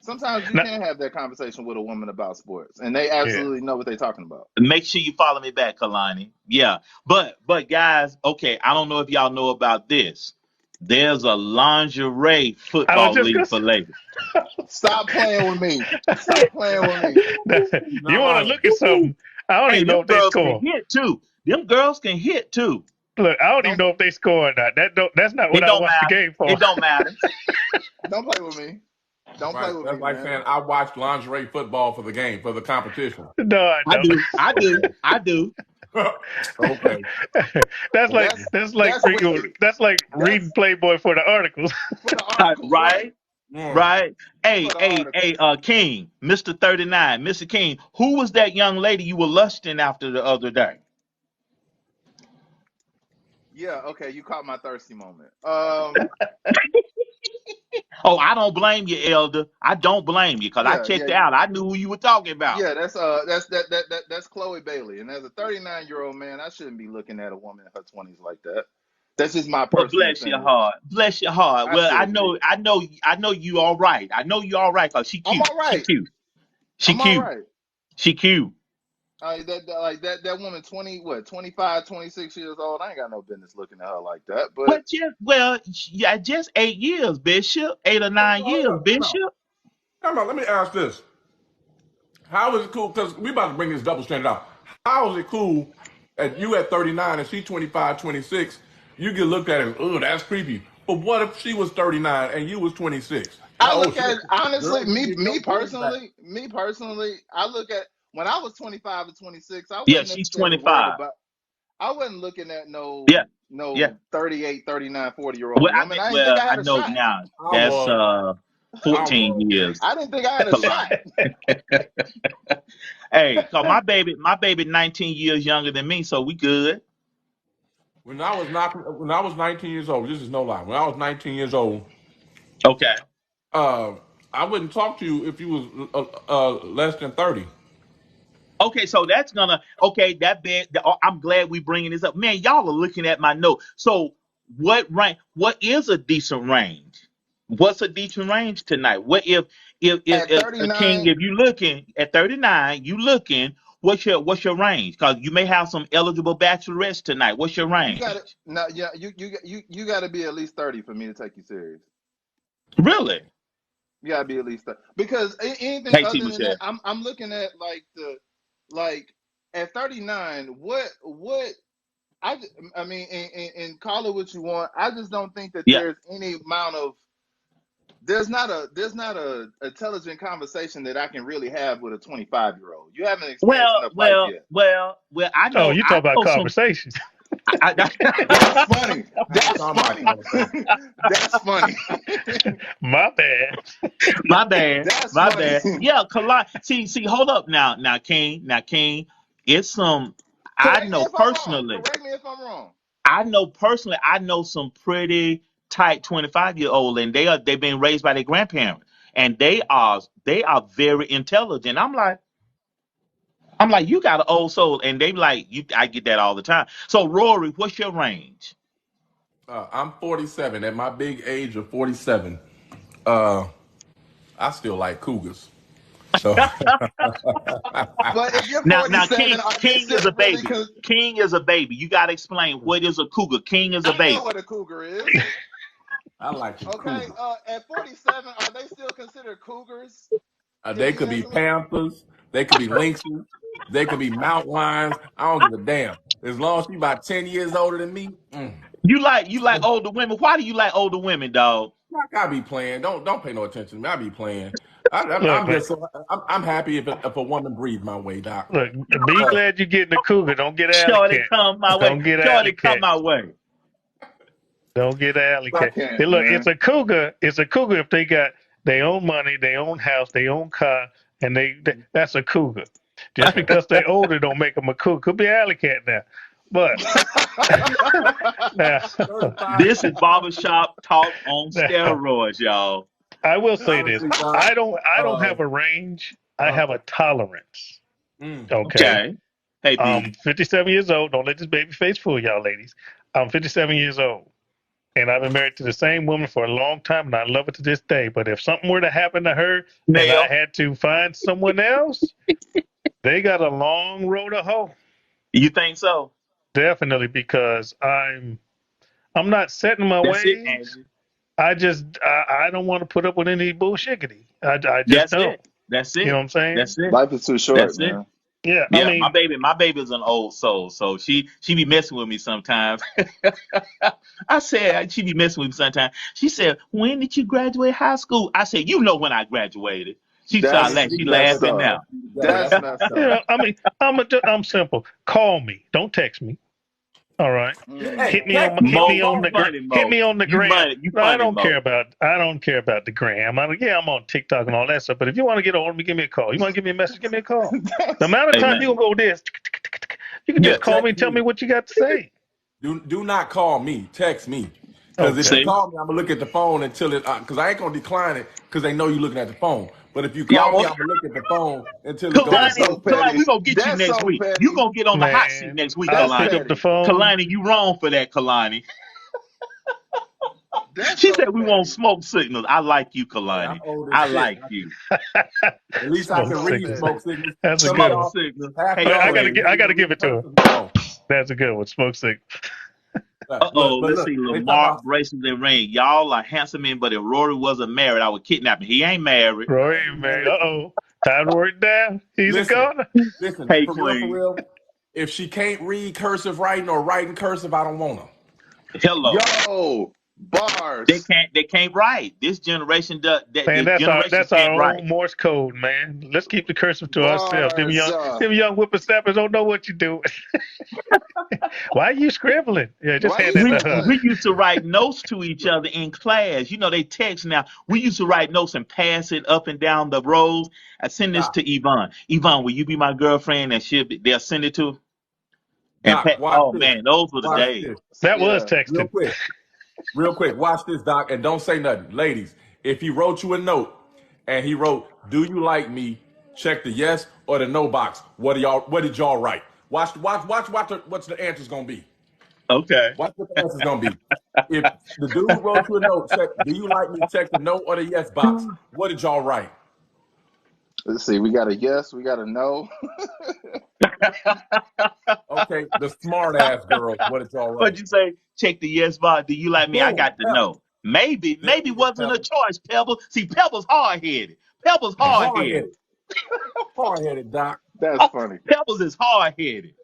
Sometimes you No, can't have that conversation with a woman about sports, and they yeah. absolutely know what they're talking about. Make sure you follow me back, Kalani. Yeah. But guys, okay, I don't know if y'all know about this. There's a lingerie I was football just league gonna for ladies. Stop playing with me. Stop playing with me. He's you not want to lying. look at something? I don't Hey, even know them if they girls can score. hit too. Them girls can hit too. Look, I don't even Don't know if they score or not. That's not what It I don't watch the matter. game for. It don't matter. don't play with me. Don't play Right. with That's me, like man. saying I watch lingerie football for the game, for the competition. No, I I don't. do. I do. Okay. I do. Okay. that's like That's that's like that's freaking wicked. that's like reading That's Playboy for the articles. for the articles, right? Right. Mm. Right. For Hey, the hey, hey, articles. King, Mr. 39, Mr. King, who was that young lady you were lusting after the other day? Yeah, okay, you caught my thirsty moment. Oh, I don't blame you, Elder. I don't blame you because I Yeah, checked it out. I knew who you were talking about. yeah, that's Chloe Bailey. And as a 39-year-old man, I shouldn't be looking at a woman in her 20s like that. That's just my Well, personal bless your opinion. heart. Bless your heart. I Well, shouldn't be. I know you all right. I know you all right because she I'm cute. all She right. cute. She I'm all cute. right. She cute. That woman 20 what 25, 26 years old. I ain't got no business looking at her like that. But Yeah, just 8 years, Bishop. 8 or 9 years, Hold up. Time out. Bishop. Time out. Let me ask this. How is it cool? Because we about to bring this double standard out. How is it cool that you at 39 and she 25, 26? You get looked at as, oh, that's creepy. But what if she was 39 and you was 26? I Oh, look shit. at honestly, Girl, you getting your voice back. me personally, I look at when I was 25 and 26, I Yeah, wasn't she's necessarily worried 25. about. I wasn't looking at Yeah, yeah. no 38, 39, 40 year Well, old woman. I didn't think well, I I had a know shot. now. I That's was. I 14 was. years. I didn't think I had a shot. Kalani. Hey, cause my baby 19 years younger than me, so we good. When I was 19 years old, this is no lie. When I was 19 years old, Okay. uh, I wouldn't talk to you if you was less than 30. Okay, so that's gonna okay. That bed. I'm glad we bringing this up, man. Y'all are looking at my note. So what range? What is a decent range? What's a decent range tonight? What At if a king? 39, If you looking at 39, you looking. What's your range? Because you may have some eligible bachelorettes tonight. What's your you got to range? no, yeah, you got to be at least 30 for me to take you serious. Really? You got to be at least 30 because anything Hey, T. other than that, Michelle. I'm looking at like at 39. What I I mean, and call it what you want. I just don't think that Yeah. there's any amount of there's not a intelligent conversation that I can really have with a 25-year-old. You haven't experienced Well, enough life well, yet. well, well. Oh, you talk about Some. conversations. That's funny. I ain't That's talking about funny. conversation. That's funny. My bad. My bad. That's My funny. bad. Yeah, see, hold up now, King. It's some I Correct me know if I'm wrong. personally. Correct me if I'm wrong. I know some pretty tight 25-year-old and they've been raised by their grandparents and they are very intelligent. I'm like, you got an old soul, and they like you. I get that all the time. So, Rory, what's your range? I'm 47. At my big age of 47, uh, I still like cougars. So But if you're Now, 47, King, are they King still is a really? baby. King is a baby. You got to explain what is a cougar. King is a I know baby. what a cougar is. I like them Okay, cougars. at 47, are they still considered cougars in They could be de-escalation? panthers, they could be lynxes, they could be mountain lions. I don't give a damn. As long as she's about 10 years older than me, You like older women. Why do you like older women, dog? like I be playing. Don't pay no attention to me. I be playing. Look, I'm man, just I'm happy if a woman breathes my way, Doc. look. Be glad you're getting a cougar. Don't get an alley Shorty cat. come my way. Don't get an Shorty alley come cat. my way. Don't get an alley I cat. Hey, can't, look, man. it's a cougar. It's a cougar if they got their own money, their own house, their own car, and that's a cougar. Just because they're older don't make them a cougar. Could be an alley cat now, but now, 35. This is barbershop talk on now steroids, y'all. I will say this: Honestly, Doc, I don't uh, have a range. I uh, have a tolerance. Okay, okay. Okay. Hey I'm D. 57 years old. Don't let this baby face fool y'all, ladies. I'm 57 years old. And I've been married to the same woman for a long time, and I love her to this day. But if something were to happen to her and I Male. had to find someone else, they got a long road to hoe. You think so? Definitely, because I'm not set in my That's it, ways. Angie. I don't want to put up with any bullshiggity. I just That's don't. it. That's You know it. what I'm saying? That's it. Life is too short, That's it. man. Yeah. I Yeah, my mean, baby, my baby's an old soul, so she be messing with me sometimes. I said she be messing with me sometimes. She said, "When did you graduate high school?" I said, "You know when I graduated." She started That's laughing. We She can get messed that. laughing up. now. Together. That's That's messed you messed know, up. I mean, I'm simple. Call me. Don't text me. All right. up. Hey, Hit Mm. me on text my, me hit though. me Mo, on you Call the me. gram. funny, Hit Mo. me on the You gram. money. You No, funny, Mo. I don't care about the gram. Yeah, I'm on TikTok and all that stuff. But if you want to get a hold of me, give me a call. You want to give me a message, give me a call. The That's amount of time you Amen. gonna go this, you can Yeah. just call me Text and tell me me. what you got to say. Do not call me. Text me. Because if Okay. you See, call me, I'm gonna look at the phone until it. Because I ain't gonna decline it because they know you're looking at the phone. But if you call me, y'all. I'm gonna look at the phone until it goes to that's Kalani, so voicemail. Kalani, petty. we gonna get you That's next so week. You petty. gonna get on the hot seat Man, next week, I'll That's pick Kalani. up the petty. phone. Kalani, you wrong for that, Kalani. That's She so said we want petty. smoke signals. I like you, Hey, I'm Kalani. old as I shit. like you. At least I That's Smoke can so read signals. smoke petty. signals. That's a Some of good Smoke one. y'all, signals. half of Hey, y'all Queen. can't I gotta even give read it to her. cursive. No. That's a good one. Smoke signals. Uh-oh, But let's look, see. they talk Lamar about braces and ring. Y'all are handsome men, but if Rory wasn't married, I would kidnap him. He ain't married. Roy, man. man. Time to work down. He's a Listen, goner. listen. Hey, For real, for Queen. real. If she can't read cursive writing or writing cursive, I don't want her. Hello. Yo, They bars. can't. They can't write. This generation does. That Man, this generation that's our can't own write. Morse code, man. Let's keep the cursive to ourselves. Bars. Them young whippersnappers don't know what you're doing. Why are you scribbling? Yeah, just Why hand you that to scribbling? her. We used to write notes to each other in class. You know, they text now. We used to write notes and pass it up and down the rows. I send this Doc, to Yvonne. Yvonne, will you be my girlfriend? And they'll send it to her. And Doc, watch oh this. man, those were the Watch days. this. That was Yeah. Real texting. quick. Real quick. Watch this, Doc, and don't say nothing. Ladies, if he wrote you a note and he wrote, "Do you like me?" Check the yes or the no box. What did y'all write? Watch what's the answer's gonna be. Okay. Watch what the answer's gonna be. If the dude wrote you a note, check, do you like me? Check the no or the yes box. What did y'all write? Let's see. We got a yes. We got a no. Okay, the smart ass girls, what did y'all What'd write? you say? Check the yes box. Do you like me? I Boom, got to Pebbles. know. There Maybe you go, wasn't a Pebbles. choice, Pebble. See, Pebble's hard headed. Pebble's hard Hard headed. headed. Hard headed, Doc. That's funny. Pebbles is hard headed.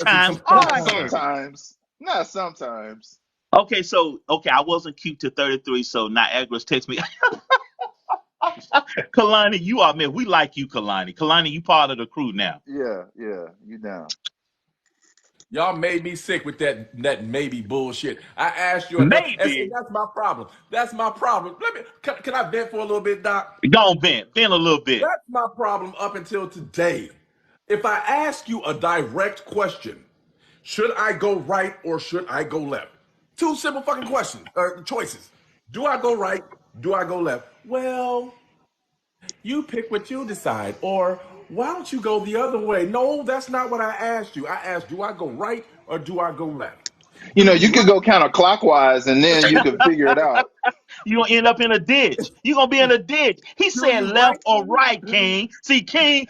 See, Sometimes Not hard headed. sometimes. Not sometimes. Okay, I wasn't cute to 33, so Niagara's text me. Kalani, you are man. We like you, Kalani. Kalani, you part of the crew now. Yeah. Yeah. You down. Y'all made me sick with that maybe bullshit. I asked you enough, and see, Maybe that's my problem. That's my problem. Can I vent for a little bit, Doc? go on, vent a little bit. That's my problem up until today. If I ask you a direct question, should I go right or should I go left? Two simple fucking questions, choices. Do I go right? Do I go left? Well, you pick what you decide. Or why don't you go the other way? No, that's not what I asked you. I asked, do I go right or do I go left? You Do know, you you could like go counterclockwise and then you could figure it out. You gonna end up in a ditch. You gonna be in a ditch. He do said you left like or me? right, King. See, King.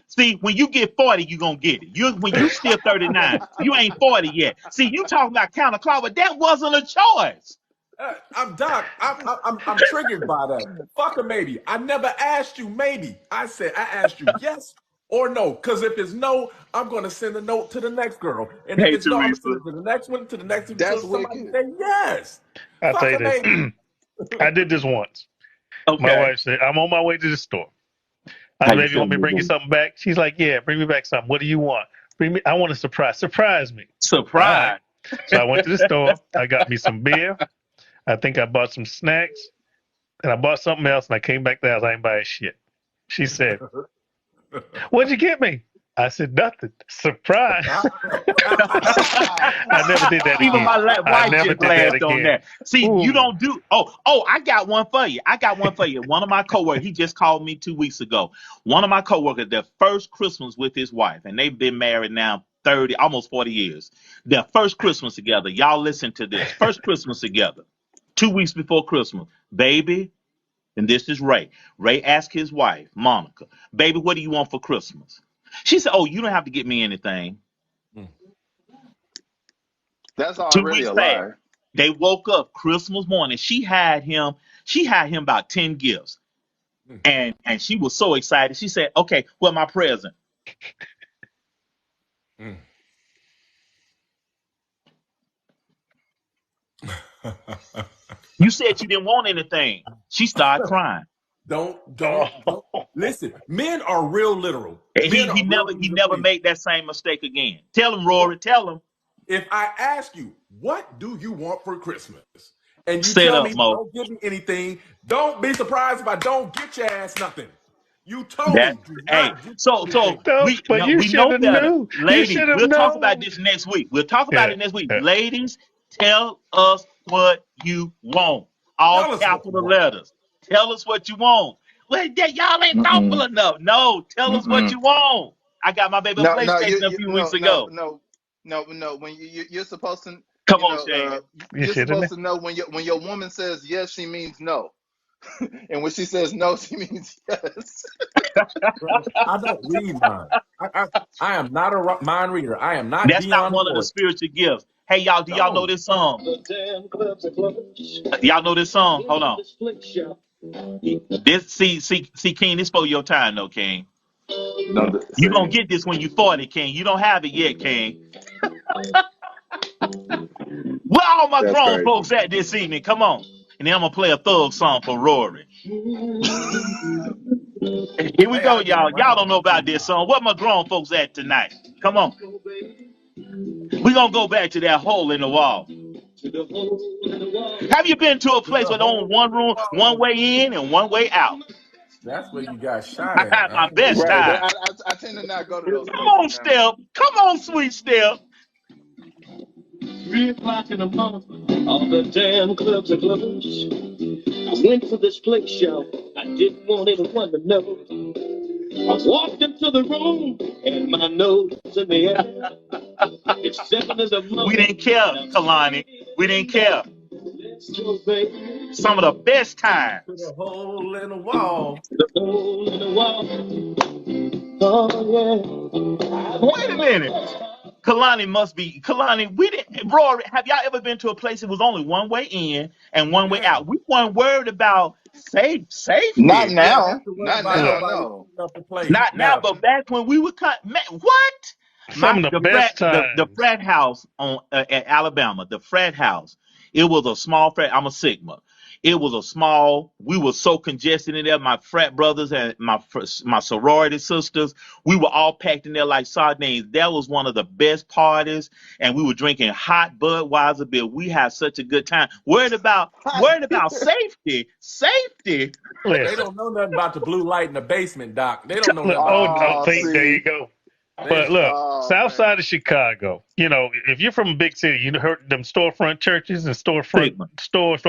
See, when you get 40, you gonna get it. When you still 39, you ain't 40 yet. See, you talking about counterclockwise, but that wasn't a choice. I'm Doc. I'm triggered by that. Fuck a maybe. I never asked you maybe. I said I asked you yes or no. Because if it's no, I'm going to send a note to the next girl, and if Hey, it's no, I'm going to Teresa. send it to the next one, to the next, That's until somebody wicked. say yes. I'll tell Fuck you a this. maybe. I did this once. My Okay. wife said, I'm on my way to the store. I How said, you baby, you want me to feeling this bring you evening? something back? She's like, yeah, bring me back something. What do you want? Bring me. I want a surprise. Surprise me. All right. Surprise. So I went to the store. I got me some beer. I think I bought some snacks, and I bought something else. And I came back to the house. I ain't buying shit. She said, "What'd you get me?" I said, "Nothing. Surprise." I never did that Even again. my I wife never just did that laughed on again. that. See, you Ooh, don't do. I got one for you. I got one for you. One of my coworkers, he just called me 2 weeks ago. One of my coworkers, their first Christmas with his wife, and they've been married now 30, almost 40 years. Their first Christmas together. Y'all listen to this. First Christmas together. 2 weeks before Christmas, baby. And this is Ray. Ray asked his wife, Monica, baby, what do you want for Christmas? She said, oh, you don't have to get me anything. That's Two already weeks a passed. lie. They woke up Christmas morning. She had him about 10 gifts. And she was so excited. She said, okay, well, my present. You said you didn't want anything. She started crying. Don't listen. Men are real literal. And He Men he are real never he easy to never please. made that same mistake again. Tell him, What Rory, tell him. if I ask you, what do you want for Christmas? And you Set tell up, me, Mo. don't give me anything. Don't be surprised if I don't get your ass nothing. You told That me, do hey, not get so me so anything. no, we but no, you we should know have better. knew. You Ladies, should have we'll talk about known. this next week. We'll talk about Yeah. it next week. Yeah. Ladies, tell us what you want. All Tell us what you capital want. letters. Tell us what you want. Well, y'all ain't thoughtful Mm-mm. enough. No, tell us what Mm-mm. you want. I got my baby a No, no, PlayStation a few weeks no, no, ago. no, no, no. When you're supposed to, Come on, Shane. You you're should have supposed known. to know when your woman says yes, she means no, and when she says no, she means yes. Brother, I don't read mine. I am not a mind reader. I am not That's not Dion one of the Ford. spiritual gifts. Hey, y'all, do y'all know No. this song? Y'all know this song? Hold on. See, King, this for your time, though, King. No, You gonna see, get this when you 40, King. You don't have it yet, King. Where all my that's grown crazy. folks at this evening? Come on. And then I'm gonna play a thug song for Rory. Here we Hey, go, I get y'all. Y'all around. don't know about this song. Where my grown folks at tonight? Come on. We gonna go back to that hole in the wall. Have you been to a To place the with only hole one in the room, one wall. way in and one way out? That's where you got shot I at. had I my ain't gonna best lie. Right. time. I tend to not go to those Come places on, now. Step. Come on, sweet Step. 3 o'clock in the morning, all the damn clubs are closed. I went to this place, y'all. I didn't want anyone to know. I walked into the room and my nose in the air. It's 7 in the We morning didn't care, and I'm Kalani. We standing didn't there. care. Let's go, baby. Some of the best To the times. hole in the wall. The hole in the wall. Oh, Wait a minute. Kalani must be Kalani. We didn't. Rory, have y'all ever been to a place that was only one way in and one way Yeah. out? We weren't worried about Not safety. We didn't now. have to worry Not about Look, now. nobody No. shooting up the place. Not now, Now, but back when we were cut. Man, what? some My of the the best frat the times. frat house on at Alabama. The frat house. It was a small frat. I'm a Sigma. It was a small. We were so congested in there. My frat brothers and my sorority sisters. We were all packed in there like sardines. That was one of the best parties, and we were drinking hot Budweiser beer. We had such a good time. Worried about safety. Safety. they Listen, don't know nothing about the blue light in the basement, Doc. They don't know look, nothing about the oh, blue oh, light Oh, in the see, there basement. see. you go. They, But look, Oh south man. side of Chicago, if you're from a big city, you heard them storefront churches and storefront Sigma. stores,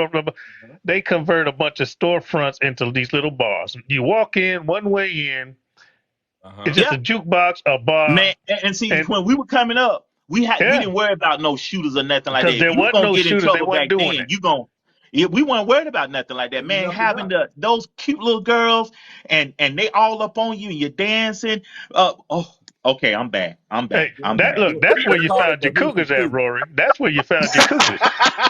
they convert a bunch of storefronts into these little bars. You walk in one way in, it's uh-huh. just Yeah. a jukebox, a bar, Man, and see, and when we were coming up, we yeah, didn't worry about no shooters or nothing like that. because If there you were wasn't gonna no get in shooters, they trouble wasn't back doing then, it. yeah, we weren't worried about nothing like that. You Man, leveled having up. those cute little girls and they all up on you and you're dancing. Oh, Okay, I'm back. I'm Hey, back. I'm that back. look, that's They where you call it found the your hoochie cougars at, coo. Rory. That's where you found your cougars.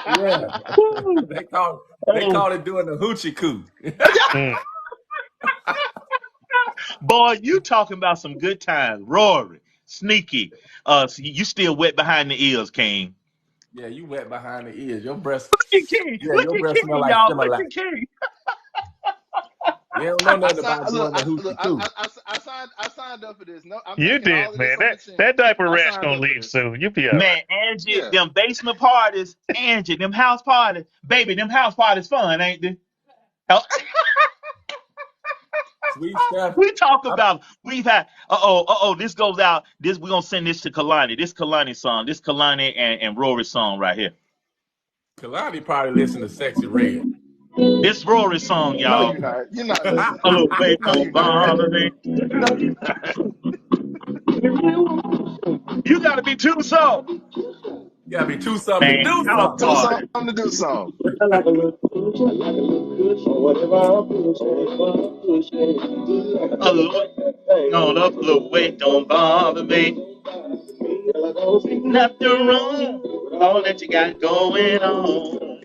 Yeah, Woo. they Oh, call it doing the hoochie coo. Mm. boy, you talking about some good times, Rory, Sneaky. So you still wet behind the ears, King. Yeah, you wet behind the ears. Your breath, Look at King. yeah, Look your at breath smell King, like y'all. Look Similac. at King. You don't know I nothing signed. about Look, doing the hoochie coo. I signed. I signed up for this. No, I'm You taking all did, of this man. on That the chin. that diaper I rash signed gonna up for leave this. soon. You'll be all Man, right. Angie, Yeah. them basement parties, Angie, them house parties, baby, them house parties fun, ain't they? Hell, Sweet Steph, we talk I, about we've had. This goes out. This we're gonna send this to Kalani. This Kalani song. This Kalani and Rory song right here. Kalani probably listen to Sexy Red. This Rory song, No, y'all. you're not. You're not listening. A little wait, No, don't you're not. bother me. No, you're not. You gotta be too soft. You gotta be too something to Man, do house Do something. party. something to do something. I like a little push, I like a little push, or whatever I push, whatever I push, like a A little little, thing no, on a little wait, don't bother me. Girl, I don't see Nothing wrong with all that you got going on.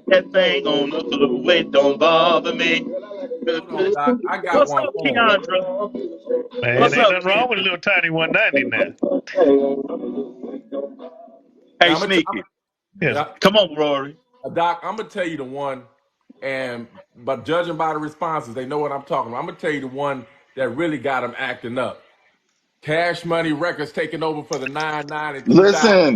That thing on the little wait, don't bother me. Hold on, Doc. I got What's one up, for him. Keandra? Man, What's ain't up, nothing Ken? wrong with a little tiny 190 now. Hey, Now Sneaky. Yeah. yeah, Come on, Rory. Doc, I'm gonna tell you the one, and but judging by the responses, they know what I'm talking about. I'm gonna tell you the one that really got them acting up. Cash Money Records taking over for the 99 and 2000.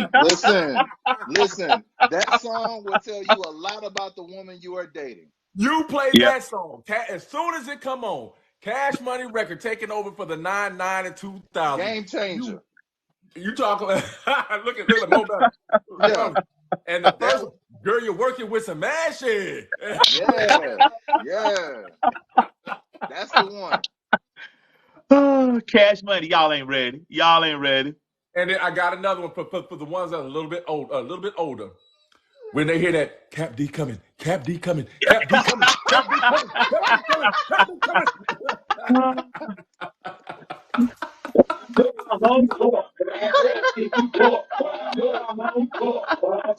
Listen. That song will tell you a lot about the woman you are dating. You play Yep. that song as soon as it come on. Cash Money Record taking over for the 99 and 2000. Game changer. You you talk look at Mo Better. Yeah. And the That. first one, girl, you're working with some mashing. Yeah. Yeah. That's the one. Cash money. Y'all ain't ready. Y'all ain't ready. And then I got another one for the ones that are a little bit older. When they hear that Cap D coming, Cap D coming, Cap D coming, Cap D coming, Cap D coming, Cap D coming.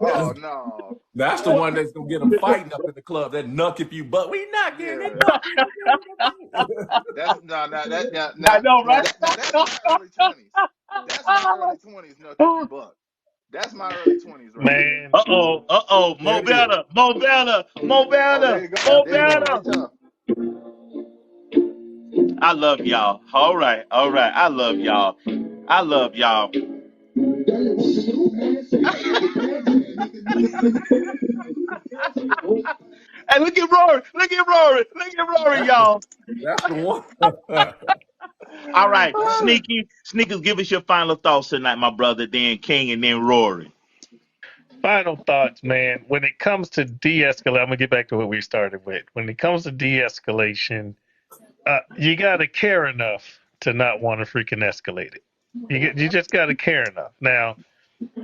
Oh no. That's the one that's gonna get them fighting up in the club. That knuck if you butt. We not getting it Yeah. knuck if you That's no, no, that now, I now, know, now, right? that, now that's my early 20s. That's my early 20s, Nuck if you buck. That's my early 20s right there. Man, Mo There it is. better, Mo better, Mo Oh, there better, you go. Mo That's There the you go, one. better. right there. I love y'all. All right, all right. I love y'all. I love y'all. Hey, look at Rory. Look at Rory. Look at Rory, y'all. That's the one. All right, Sneaky. Sneakers, give us your final thoughts tonight, my brother. Then King and then Rory. final thoughts, man. When it comes to de-escalate, I'm gonna get back to what we started with. When it comes to de-escalation, you gotta care enough to not want to freaking escalate it. You just gotta care enough. Now,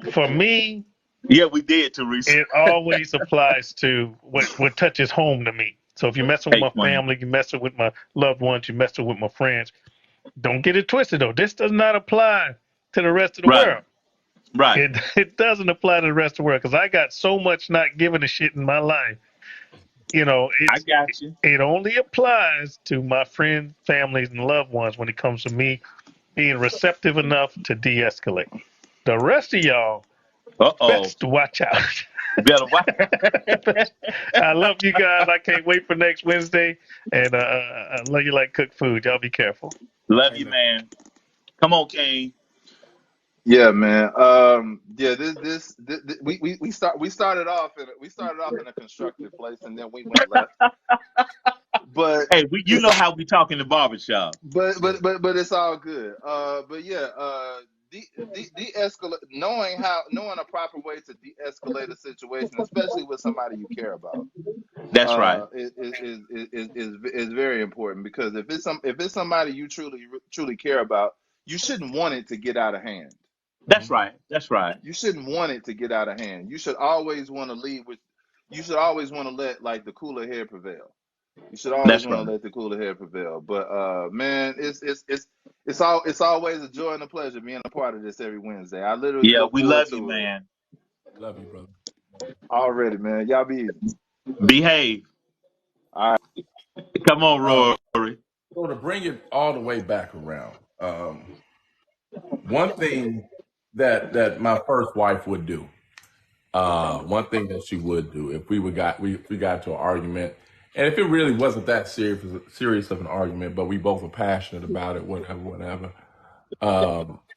for me, Yeah, we did, Teresa. it always applies to what touches home to me. So if you're messing with Hey, my Queen. family, you're messing with my loved ones, you're messing with my friends, don't get it twisted though. This does not apply to the rest of the Right, world. right. It doesn't apply to the rest of the world because I got so much not giving a shit in my life. I got you. It only applies to my friends, families, and loved ones when it comes to me being receptive enough to de-escalate. The rest of y'all Uh-oh. best watch out. Better watch. I love you guys. I can't wait for next Wednesday, and I love you like cooked food. Y'all be careful. Love you, Amen. man. Come on, King. Yeah, man. Yeah, we started off in a constructive place, and then we went left. But Hey, you it's know how we talk in the barbershop. Yeah. but it's all good. But yeah, de-escalate, knowing a proper way to de-escalate a situation, especially with somebody you care about, That's right. is very important, because if it's somebody you truly care about, you shouldn't want it to get out of hand. That's Mhm. right. That's right. You shouldn't want it to get out of hand. You should always want to lead with. You should always want to let, like, the cooler head prevail. You should always That's want right. to let the cooler head prevail. But man, it's always a joy and a pleasure being a part of this every Wednesday. I literally Yeah, look we forward love you, to it man. Love you, brother. already, man. Y'all be easy. Behave. All right. Come on, Um, Rory. so to bring it all the way back around, one thing that my first wife would do, one thing that she would do if we got to an argument, and if it really wasn't that serious of an argument, but we both were passionate about it, whatever,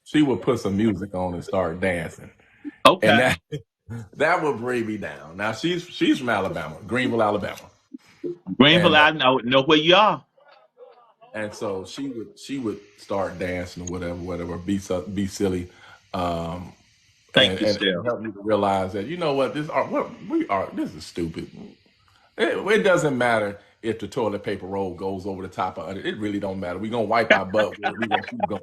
she would put some music on and start dancing, and Okay. that would bring me down. Now she's from Alabama, Greenville, Alabama, Greenville, and I know where you are. so she would start dancing or whatever, be silly, um, Thank you, and Steph. help me to realize that you know this is stupid. It doesn't matter if the toilet paper roll goes over the top of it. It really don't matter. We're gonna wipe our butt with it. We're gonna keep going.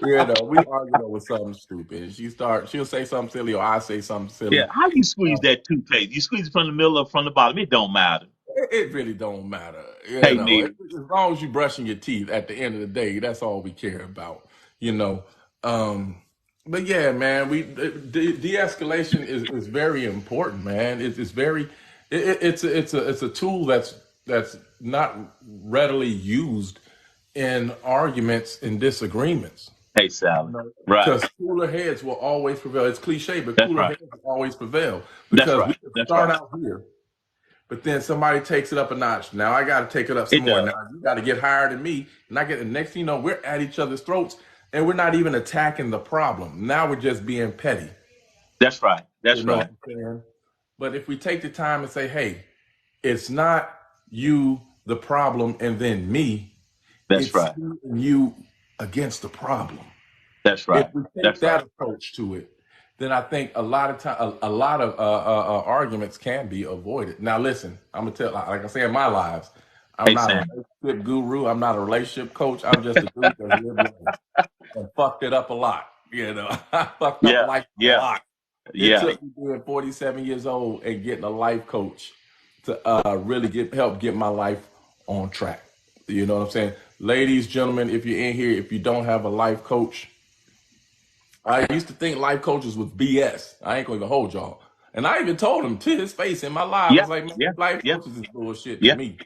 You know, we arguing over something stupid. She'll say something silly, or I say something Yeah. silly. How you squeeze Um, that toothpaste? You squeeze it from the middle or from the bottom? It don't matter. it really don't matter. You Hey, know, Neil. as long as you're brushing your teeth at the end of the day, that's all we care about. You know. Um, but yeah, man, de-escalation is very important, man. It's very it's a tool that's not readily used in arguments and disagreements. Hey, Sally. Right. Because cooler heads will always prevail. It's cliche, but That's cooler right. heads will always prevail That's because we right. can That's start right. out here, but then somebody takes it up a notch. Now I got to take it up some It more. does. Now you got to get higher than me, and I get the next thing you know, we're at each other's throats, and we're not even attacking the problem. Now we're just being petty. That's right. You That's know what right. I'm saying? But if we take the time and say, hey, it's not you the problem and then me, That's it's right. you and you against the problem. That's If right. we take That's right. that approach to it, then I think a lot of time, a lot of arguments can be avoided. Now, listen, I'm gonna tell, like I say in my lives, I'm Hey, not a Sam. relationship guru. I'm not a relationship coach. I'm just a dude that lived life and fucked it up a lot. You know, I fucked up Yeah. life a Yeah. lot. It Yeah. took me being 47 years old and getting a life coach to really help get my life on track. You know what I'm saying? Ladies, gentlemen, if you're in here, if you don't have a life coach, I used to think life coaches was BS. I ain't gonna even hold y'all. And I even told him to his face in my live, I Yeah. was like, man, Yeah. life Yeah. coaches is bullshit to Yeah. me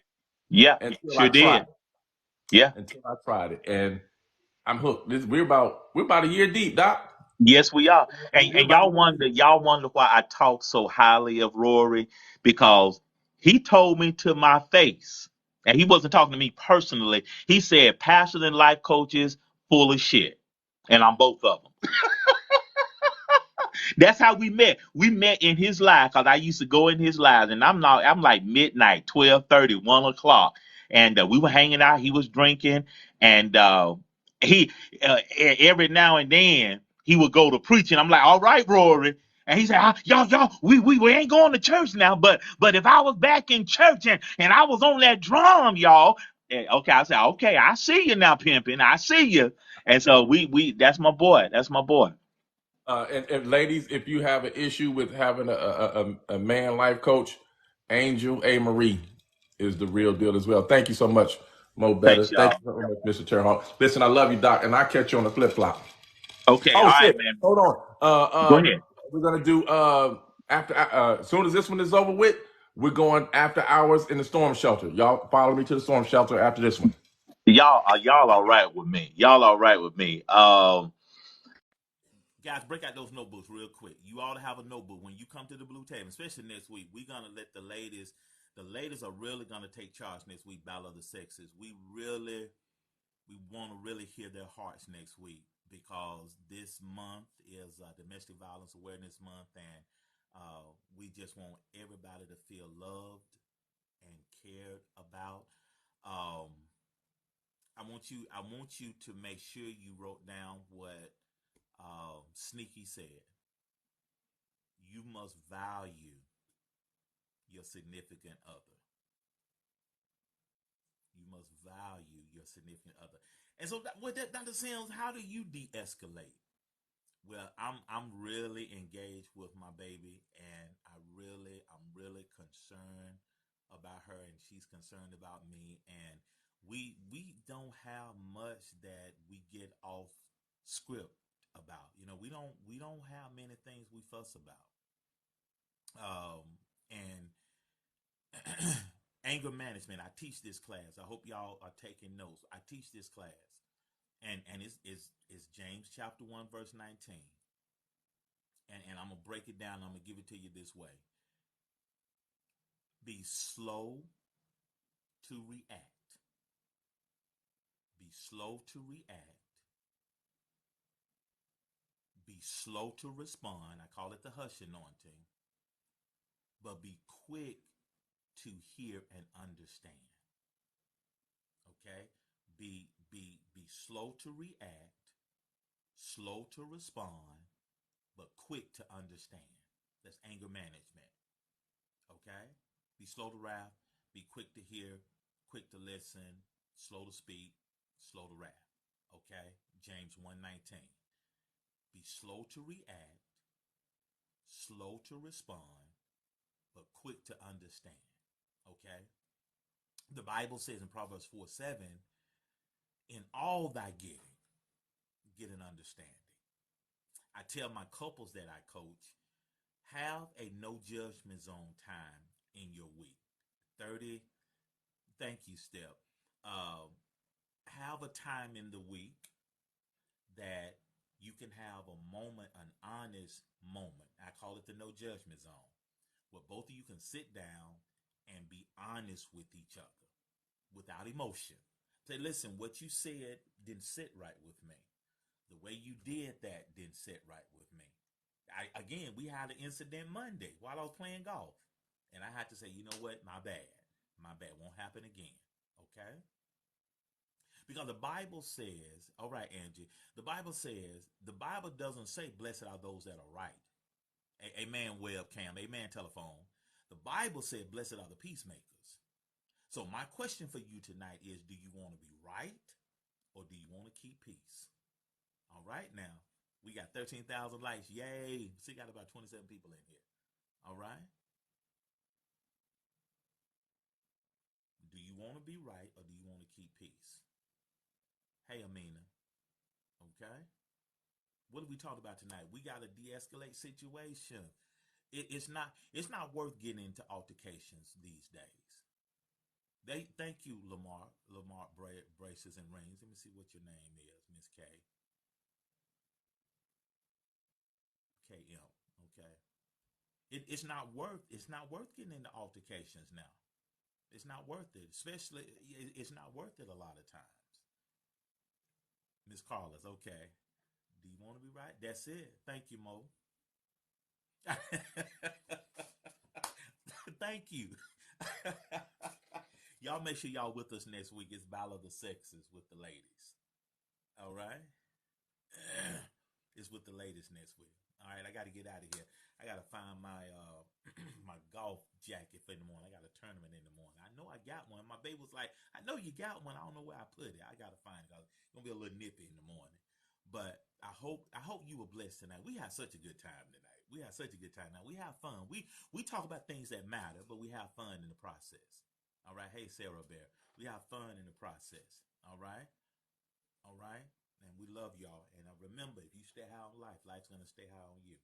Yeah. until I Sure tried did. Yeah. it. Until I tried it. And I'm hooked. We're about a year deep, Doc. Yes, we are. We're And about a year deep. y'all wonder why I talk so highly of Rory because he told me to my face, and he wasn't talking to me personally. He said pastors and life coaches full of shit, and I'm both of them. That's how we met. We met in his live because I used to go in his lives, and I'm like midnight, 12:30, 1 o'clock, and we were hanging out. He was drinking, and he every now and then he would go to preaching. I'm like, all right, Rory. And he said, y'all, we ain't going to church now, but if I was back in church and I was on that drum, y'all, okay, I said, okay, I see you now, pimping, I see you. And so we that's my boy, that's my boy. And ladies, if you have an issue with having a man life coach, Angel A. Marie is the real deal as well. Thank you so much, Mo Better. Thanks, Thank y'all. you so much, Mr. Terrell. Listen, I love you, Doc, and I'll catch you on the flip flop. Okay, Oh all right, shit! man. Hold on. Go ahead. We're gonna do after as soon as this one is over with, we're going after hours in the storm shelter. Y'all follow me to the storm shelter after this one. Y'all all right with me. Y'all all right with me. Guys, break out those notebooks real quick. You ought to have a notebook when you come to the blue table, especially next week. We're gonna let the ladies are really gonna take charge next week. Battle of the Sexes. We want to really hear their hearts next week because this month is Domestic Violence Awareness Month, and we just want everybody to feel loved and cared about. Um, I want you to make sure you wrote down what Sneaky said. You must value your significant other. You must value your significant other. And so, with that, Dr. Sims, how do you de-escalate? Well, I'm really engaged with my baby, and I'm really concerned about her, and she's concerned about me, and we don't have much that we get off script about. We don't have many things we fuss about. And anger management. I teach this class. I hope y'all are taking notes. I teach this class, and it's James chapter 1 verse 19. And I'm gonna break it down. I'm gonna give it to you this way: be slow to react. Be slow to react. Be slow to respond. I call it the hush anointing. But be quick to hear and understand. Okay? Be slow to react, slow to respond, but quick to understand. That's anger management. Okay? Be slow to wrath, be quick to hear, quick to listen, slow to speak, slow to wrath. Okay? James 1:19. Be slow to react, slow to respond, but quick to understand. Okay? The Bible says in Proverbs 4:7, in all thy getting, get an understanding. I tell my couples that I coach, have a no judgment zone time in your week. 30, thank you, Step. Uh, have a time in the week that you can have a moment, an honest moment. I call it the no judgment zone, where both of you can sit down and be honest with each other without emotion. Say, listen, what you said didn't sit right with me. The way you did that didn't sit right with me. Again, we had an incident Monday while I was playing golf. And I had to say, you know what? My bad. My bad. Won't happen again. Okay? Because the Bible says, all right, Angie, the Bible doesn't say, blessed are those that are right. Amen, webcam. Amen, telephone. The Bible said, blessed are the peacemakers. So my question for you tonight is, do you want to be right or do you want to keep peace? All right, now. We got 13,000 likes. Yay. See, got about 27 people in here. All right. Do you want to be right or do you want to keep peace? Hey, Amina. Okay. What did we talk about tonight? We got a de-escalate situation. It's not worth getting into altercations these days. They thank you, Lamar braces and rings. Let me see what your name is, Miss K. KM. Okay. It's not worth getting into altercations now. It's not worth it. Especially it's not worth it a lot of times. Miss Carlos, okay. Do you want to be right? That's it. Thank you, Mo. Thank you. Y'all make sure y'all with us next week. It's Battle of the Sexes with the ladies. All right? It's with the ladies next week. All right, I got to get out of here. I got to find my my golf jacket for in the morning. I got a tournament in the morning. I know I got one. My baby was like, I know you got one. I don't know where I put it. I got to find it. It's going to be a little nippy in the morning. But I hope you were blessed tonight. We had such a good time tonight. We had such a good time. Now we have fun. We talk about things that matter, but we have fun in the process. All right. Hey, Sarah Bear. We have fun in the process. All right. All right. And we love y'all. And remember, if you stay high on life, life's gonna stay high on you.